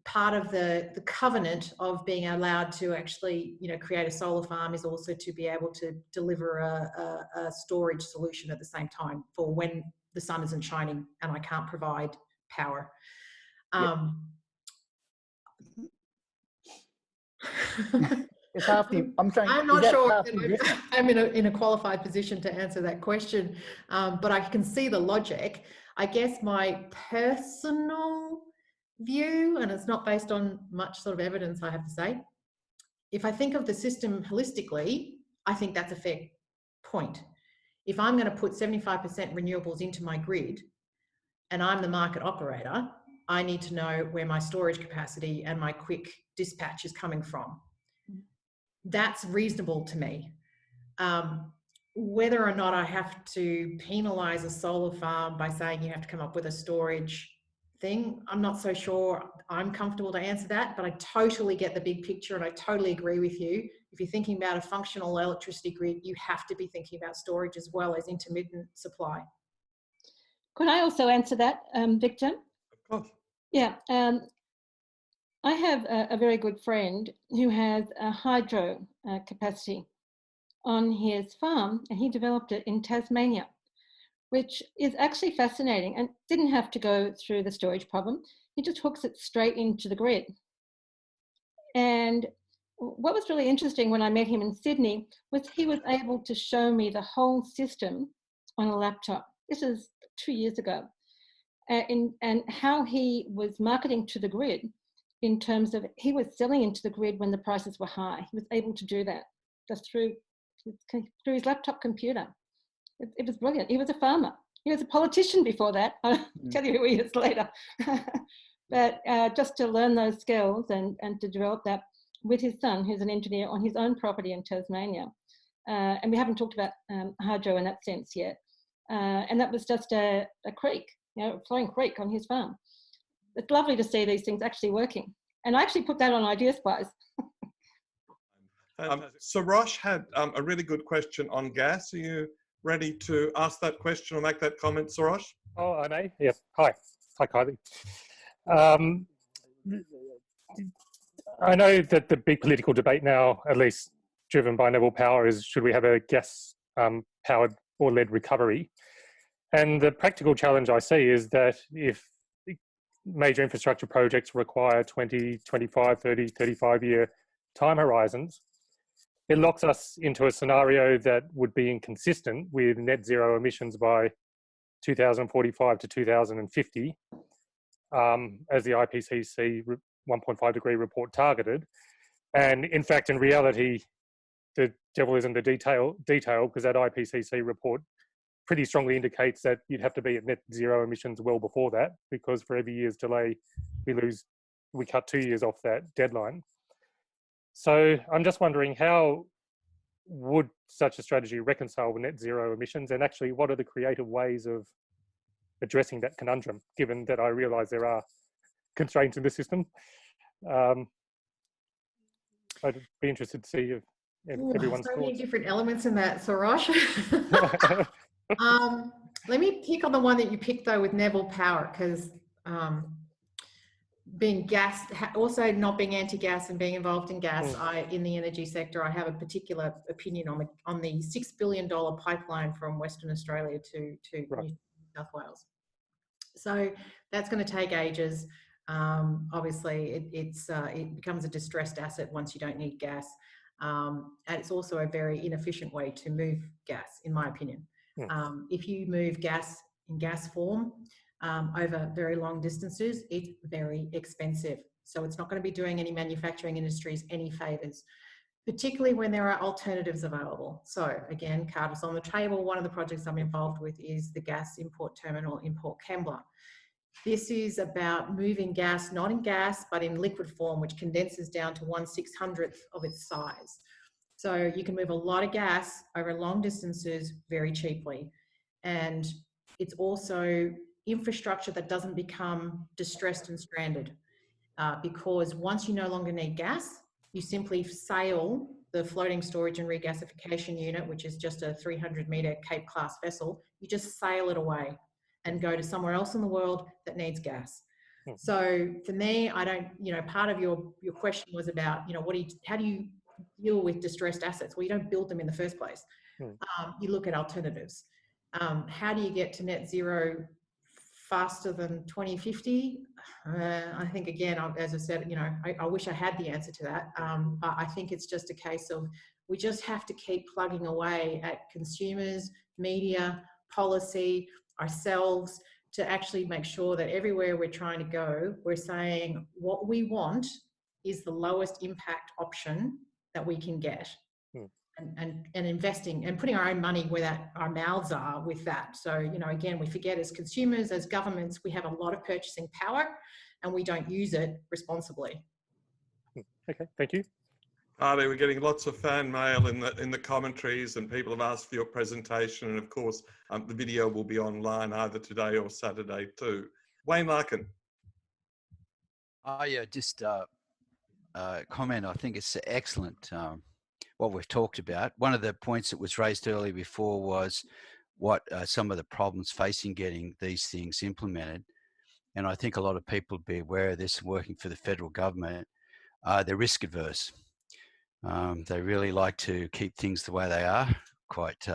part of the covenant of being allowed to actually, you know, create a solar farm is also to be able to deliver a storage solution at the same time for when the sun isn't shining and I can't provide power. It's half the, I'm saying, I'm not sure I'm in a qualified position to answer that question, but I can see the logic. I guess my personal view, and it's not based on much sort of evidence, I have to say, if I think of the system holistically, I think that's a fair point. If I'm going to put 75% renewables into my grid and I'm the market operator, I need to know where my storage capacity and my quick dispatch is coming from. That's reasonable to me. Whether or not I have to penalise a solar farm by saying you have to come up with a storage thing, I'm not so sure I'm comfortable to answer that, but I totally get the big picture and I totally agree with you. If you're thinking about a functional electricity grid, you have to be thinking about storage as well as intermittent supply. Could I also answer that, Victor? Of course. Yeah. I have a very good friend who has a hydro capacity on his farm, and he developed it in Tasmania, which is actually fascinating and didn't have to go through the storage problem. He just hooks it straight into the grid. And what was really interesting when I met him in Sydney was he was able to show me the whole system on a laptop. This is 2 years ago. And how he was marketing to the grid, in terms of he was selling into the grid when the prices were high. He was able to do that just through his laptop computer. It was brilliant. He was a farmer. He was a politician before that. I'll tell you who he is later. But just to learn those skills and to develop that with his son, who's an engineer, on his own property in Tasmania, and we haven't talked about hydro in that sense yet. And that was just a creek, a flowing creek on his farm. It's lovely to see these things actually working. And I actually put that on IdeaSpies. Sarosh had a really good question on gas. Are you ready to ask that question or make that comment, Sarosh? Oh, I may. Yes. Hi, Kylie. I know that the big political debate now, at least driven by Noble Power, is should we have a gas powered or lead recovery? And the practical challenge I see is that if major infrastructure projects require 20, 25, 30, 35-year time horizons, it locks us into a scenario that would be inconsistent with net zero emissions by 2045 to 2050, as the IPCC 1.5 degree report targeted. And in fact, in reality, the devil is in the detail because that IPCC report pretty strongly indicates that you'd have to be at net zero emissions well before that, because for every year's delay, we cut 2 years off that deadline. So I'm just wondering, how would such a strategy reconcile with net zero emissions, and actually what are the creative ways of addressing that conundrum, given that I realise there are constraints in the system? I'd be interested to see if everyone's so many thoughts. different elements in that, Sarosh. Let me pick on the one that you picked though with Noble Power, because being gas, also not being anti-gas and being involved in gas, in the energy sector, I have a particular opinion on the $6 billion pipeline from Western Australia to New South Wales. So that's going to take ages. Obviously, it becomes a distressed asset once you don't need gas. And it's also a very inefficient way to move gas, in my opinion. If you move gas in gas form over very long distances, it's very expensive. So it's not going to be doing any manufacturing industries any favours, particularly when there are alternatives available. So again, cards on the table. One of the projects I'm involved with is the gas import terminal in Port Kembla. This is about moving gas, not in gas, but in liquid form, which condenses down to 1/600th of its size. So you can move a lot of gas over long distances very cheaply. And it's also infrastructure that doesn't become distressed and stranded, because once you no longer need gas, you simply sail the floating storage and regasification unit, which is just a 300-metre Cape class vessel. You just sail it away and go to somewhere else in the world that needs gas. So for me, I don't, part of your question was about, how do you deal with distressed assets? Well, you don't build them in the first place. You look at alternatives. How do you get to net zero faster than 2050? I think, again, as I said, I wish I had the answer to that. But I think it's just a case of we just have to keep plugging away at consumers, media, policy, ourselves, to actually make sure that everywhere we're trying to go, we're saying what we want is the lowest impact option that we can get. And investing and putting our own money where our mouths are with that. So, again, we forget as consumers, as governments, we have a lot of purchasing power and we don't use it responsibly. Okay, thank you. Kylie, we're getting lots of fan mail in the commentaries, and people have asked for your presentation. And of course, the video will be online either today or Saturday too. Wayne Larkin. Yeah, just comment. I think it's excellent what we've talked about. One of the points that was raised earlier before was what some of the problems facing getting these things implemented. And I think a lot of people would be aware of this, working for the federal government. They're risk adverse. They really like to keep things the way they are, quite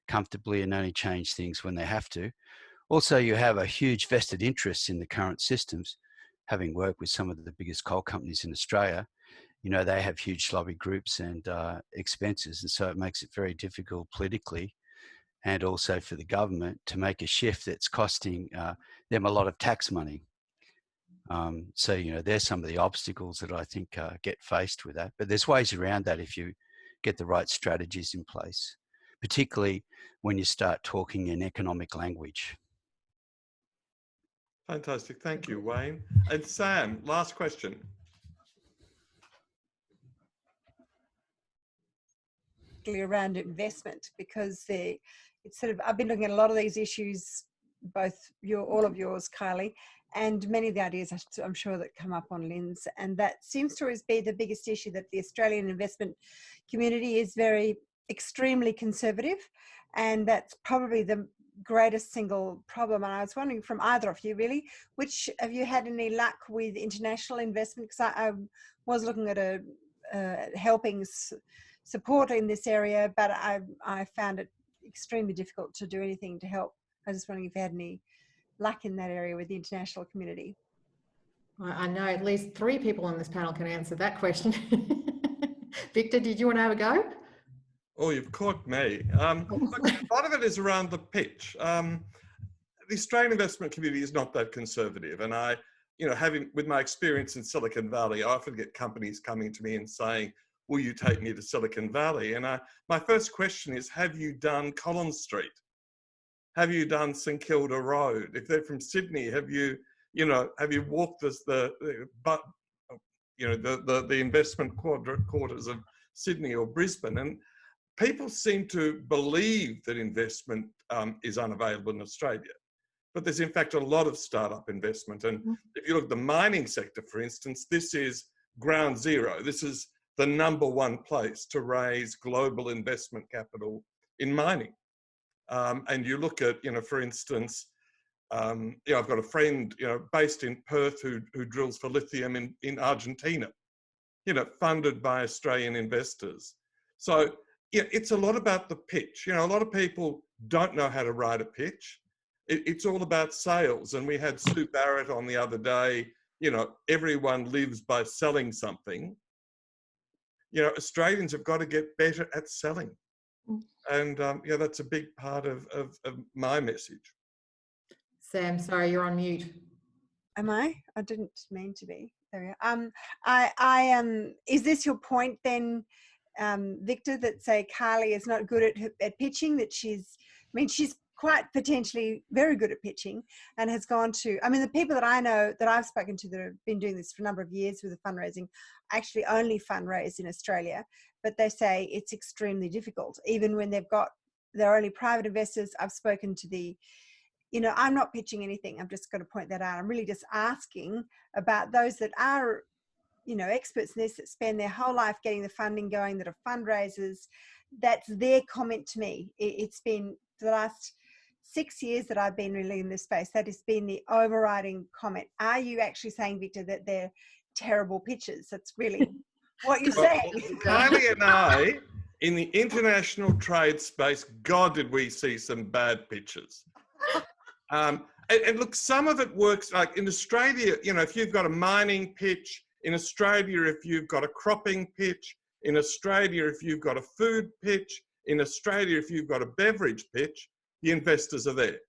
comfortably, and only change things when they have to. Also, you have a huge vested interest in the current systems. Having worked with some of the biggest coal companies in Australia, they have huge lobby groups and expenses, and so it makes it very difficult politically and also for the government to make a shift that's costing them a lot of tax money. So, there's some of the obstacles that I think get faced with that. But there's ways around that if you get the right strategies in place, particularly when you start talking in economic language. Fantastic. Thank you, Wayne. And Sam, last question. particularly around investment, because it's sort of, I've been looking at a lot of these issues, both all of yours, Kylie, and many of the ideas I'm sure that come up on Lynn's, and that seems to always be the biggest issue, that the Australian investment community is extremely conservative, and that's probably the greatest single problem. And I was wondering from either of you, really, which have you had any luck with international investment? Because I was looking at helping support in this area, but I found it extremely difficult to do anything to help. I was just wondering if you had any luck in that area with the international community. I know at least 3 people on this panel can answer that question. Victor, did you want to have a go? Oh, you've caught me. Look, a lot of it is around the pitch. The Australian investment community is not that conservative, and with my experience in Silicon Valley, I often get companies coming to me and saying, "Will you take me to Silicon Valley?" And my first question is, "Have you done Collins Street? Have you done St Kilda Road? If they're from Sydney, have you walked the investment quarters of Sydney or Brisbane?" And people seem to believe that investment is unavailable in Australia, but there's in fact a lot of startup investment. And if you look at the mining sector, for instance, this is ground zero. This is the #1 place to raise global investment capital in mining. And you look at, for instance, I've got a friend, based in Perth who drills for lithium in Argentina, funded by Australian investors. So it's a lot about the pitch. A lot of people don't know how to write a pitch. It's all about sales. And we had Sue Barrett on the other day, everyone lives by selling something. Australians have got to get better at selling. And that's a big part of my message. Sam, sorry, you're on mute. Am I? I didn't mean to be. There we are. Is this your point then, Victor, that say Kylie is not good at pitching, that she's quite potentially very good at pitching and has gone to, the people that I know that I've spoken to that have been doing this for a number of years with the fundraising, actually only fundraise in Australia, but they say it's extremely difficult, even when they're only private investors. I've spoken to I'm not pitching anything. I'm just going to point that out. I'm really just asking about those that are, experts in this, that spend their whole life getting the funding going, that are fundraisers. That's their comment to me. It's been for the last 6 years that I've been really in this space. That has been the overriding comment. Are you actually saying, Victor, that they're terrible pitchers? That's really what you're saying. Kylie and I, in the international trade space, God, did we see some bad pitches. And look, some of it works. Like in Australia, if you've got a mining pitch, in Australia, if you've got a cropping pitch, in Australia, if you've got a food pitch, in Australia, if you've got a beverage pitch, the investors are there.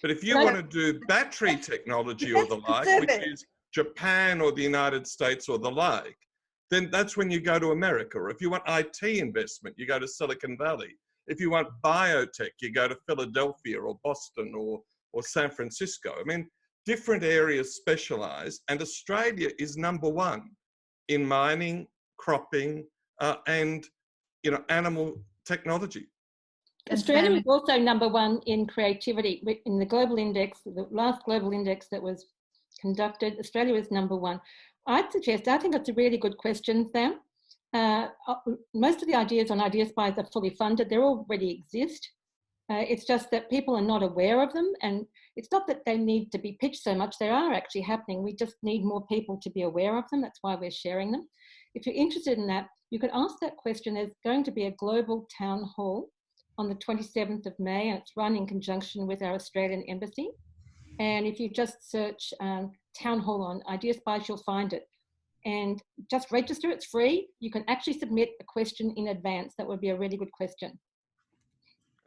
But if you want to do battery technology or the like, which is Japan or the United States or the like, then that's when you go to America. Or if you want IT investment, you go to Silicon Valley. If you want biotech, you go to Philadelphia or Boston or San Francisco. Different areas specialize, and Australia is #1 in mining, cropping, and animal technology. Australia is also #1 in creativity. In the global index, the last global index that was conducted, Australia is #1. I think that's a really good question, Sam. Most of the ideas on IdeaSpies are fully funded. They already exist. It's just that people are not aware of them, and it's not that they need to be pitched so much. They are actually happening. We just need more people to be aware of them. That's why we're sharing them. If you're interested in that, you can ask that question. There's going to be a global town hall on the 27th of May, and it's run in conjunction with our Australian Embassy. And if you just search town hall on IdeaSpies, you'll find it. And just register, it's free. You can actually submit a question in advance. That would be a really good question.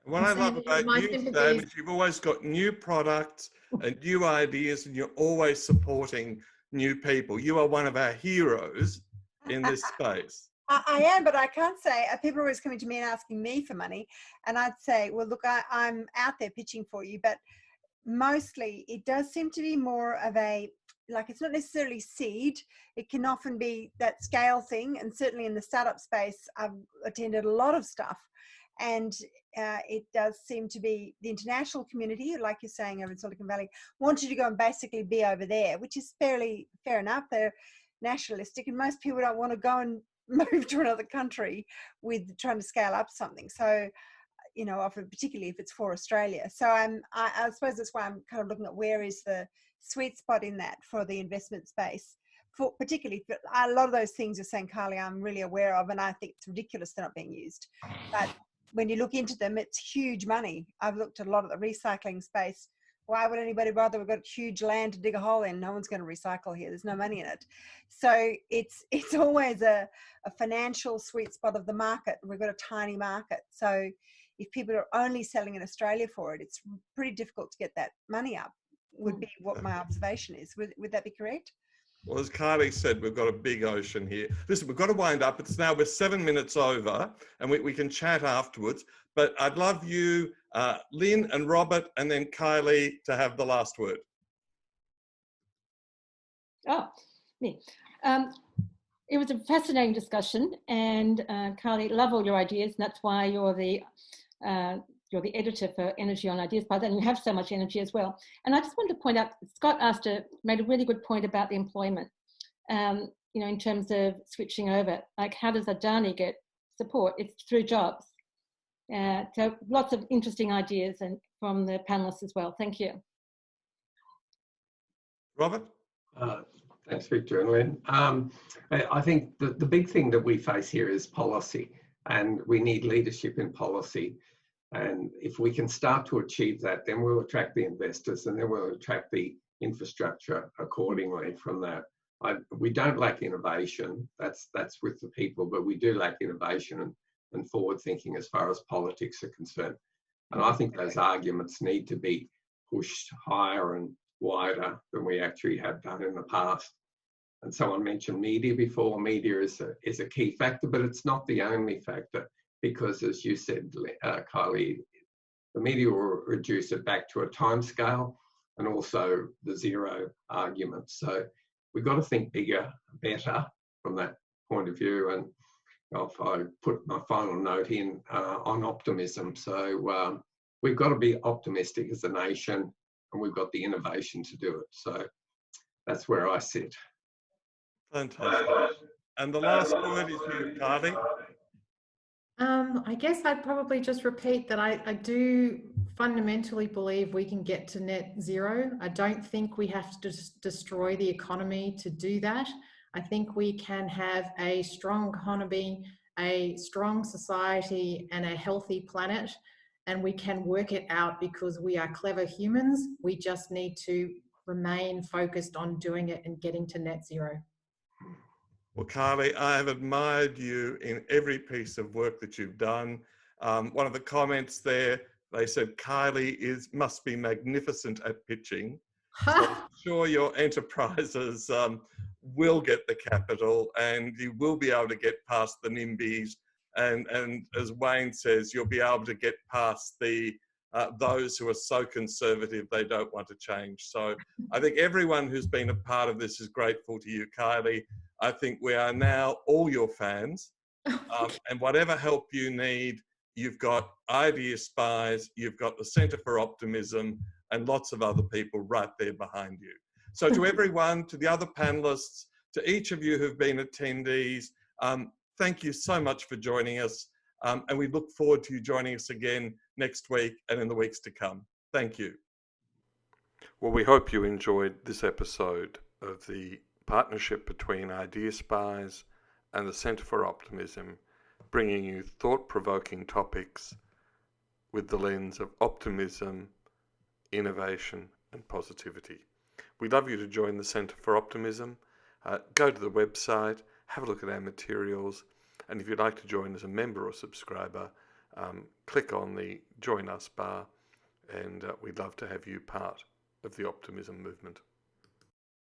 What I love about you, Sam, is you've always got new products and new ideas, and you're always supporting new people. You are one of our heroes in this space. I am, but I can't say, people are always coming to me and asking me for money. And I'd say, well, look, I'm out there pitching for you, but mostly it does seem to be more of a like, it's not necessarily seed. It can often be that scale thing. And certainly in the startup space, I've attended a lot of stuff. And it does seem to be the international community, like you're saying over in Silicon Valley, want you to go and basically be over there, which is fairly fair enough. They're nationalistic, and most people don't want to go and move to another country with trying to scale up something. So, you know, often, particularly if it's for Australia. So I suppose that's why I'm kind of looking at where is the sweet spot in that for the investment space. For particularly, a lot of those things you're saying, Kylie, I'm really aware of, and I think it's ridiculous they're not being used. But when you look into them, it's huge money. I've looked at a lot of the recycling space. Why would anybody bother? We've got huge land to dig a hole in. No one's going to recycle here. There's no money in it. So it's always a financial sweet spot of the market. We've got a tiny market. So if people are only selling in Australia for it, it's pretty difficult to get that money up, would be what my observation is. Would that be correct? Well, as Kylie said, we've got a big ocean here. Listen, we've got to wind up. We're 7 minutes over, and we can chat afterwards. But I'd love you, Lynn and Robert, and then Kylie to have the last word. Oh, me. It was a fascinating discussion, and Kylie, love all your ideas, and that's why you're the editor for Energy on IdeaSpies, and you have so much energy as well. And I just wanted to point out, Scott made a really good point about the employment, you know, in terms of switching over. Like, how does Adani get support? It's through jobs. So lots of interesting ideas and from the panelists as well. Thank you. Robert? Thanks, Victor and Lynn. I think the big thing that we face here is policy, and we need leadership in policy. And if we can start to achieve that, then we'll attract the investors, and then we'll attract the infrastructure accordingly from that. We don't lack innovation, that's with the people, but we do lack innovation and forward thinking as far as politics are concerned. And I think those arguments need to be pushed higher and wider than we actually have done in the past. And someone mentioned media before. Media is a key factor, but it's not the only factor. Because, as you said, Kylie, the media will reduce it back to a time scale, and also the zero argument. So we've got to think bigger, better from that point of view. And if I put my final note in on optimism. So we've got to be optimistic as a nation, and we've got the innovation to do it. So that's where I sit. Fantastic. And the last word is you, Kylie. I guess I'd probably just repeat that I do fundamentally believe we can get to net zero. I don't think we have to destroy the economy to do that. I think we can have a strong economy, a strong society, and a healthy planet, and we can work it out because we are clever humans. We just need to remain focused on doing it and getting to net zero. Well, Kylie, I have admired you in every piece of work that you've done. One of the comments there, they said, Kylie must be magnificent at pitching. So I'm sure your enterprises will get the capital, and you will be able to get past the NIMBYs. And as Wayne says, you'll be able to get past those who are so conservative they don't want to change. So I think everyone who's been a part of this is grateful to you, Kylie. I think we are now all your fans, and whatever help you need, you've got IdeaSpies, you've got the Centre for Optimism, and lots of other people right there behind you. So to everyone, to the other panelists, to each of you who've been attendees, thank you so much for joining us, and we look forward to you joining us again next week and in the weeks to come. Thank you. Well, we hope you enjoyed this episode of the partnership between IdeaSpies and the Centre for Optimism, bringing you thought-provoking topics with the lens of optimism, innovation and positivity. We'd love you to join the Centre for Optimism. Go to the website, have a look at our materials, and if you'd like to join as a member or subscriber, click on the Join Us bar, and we'd love to have you part of the optimism movement.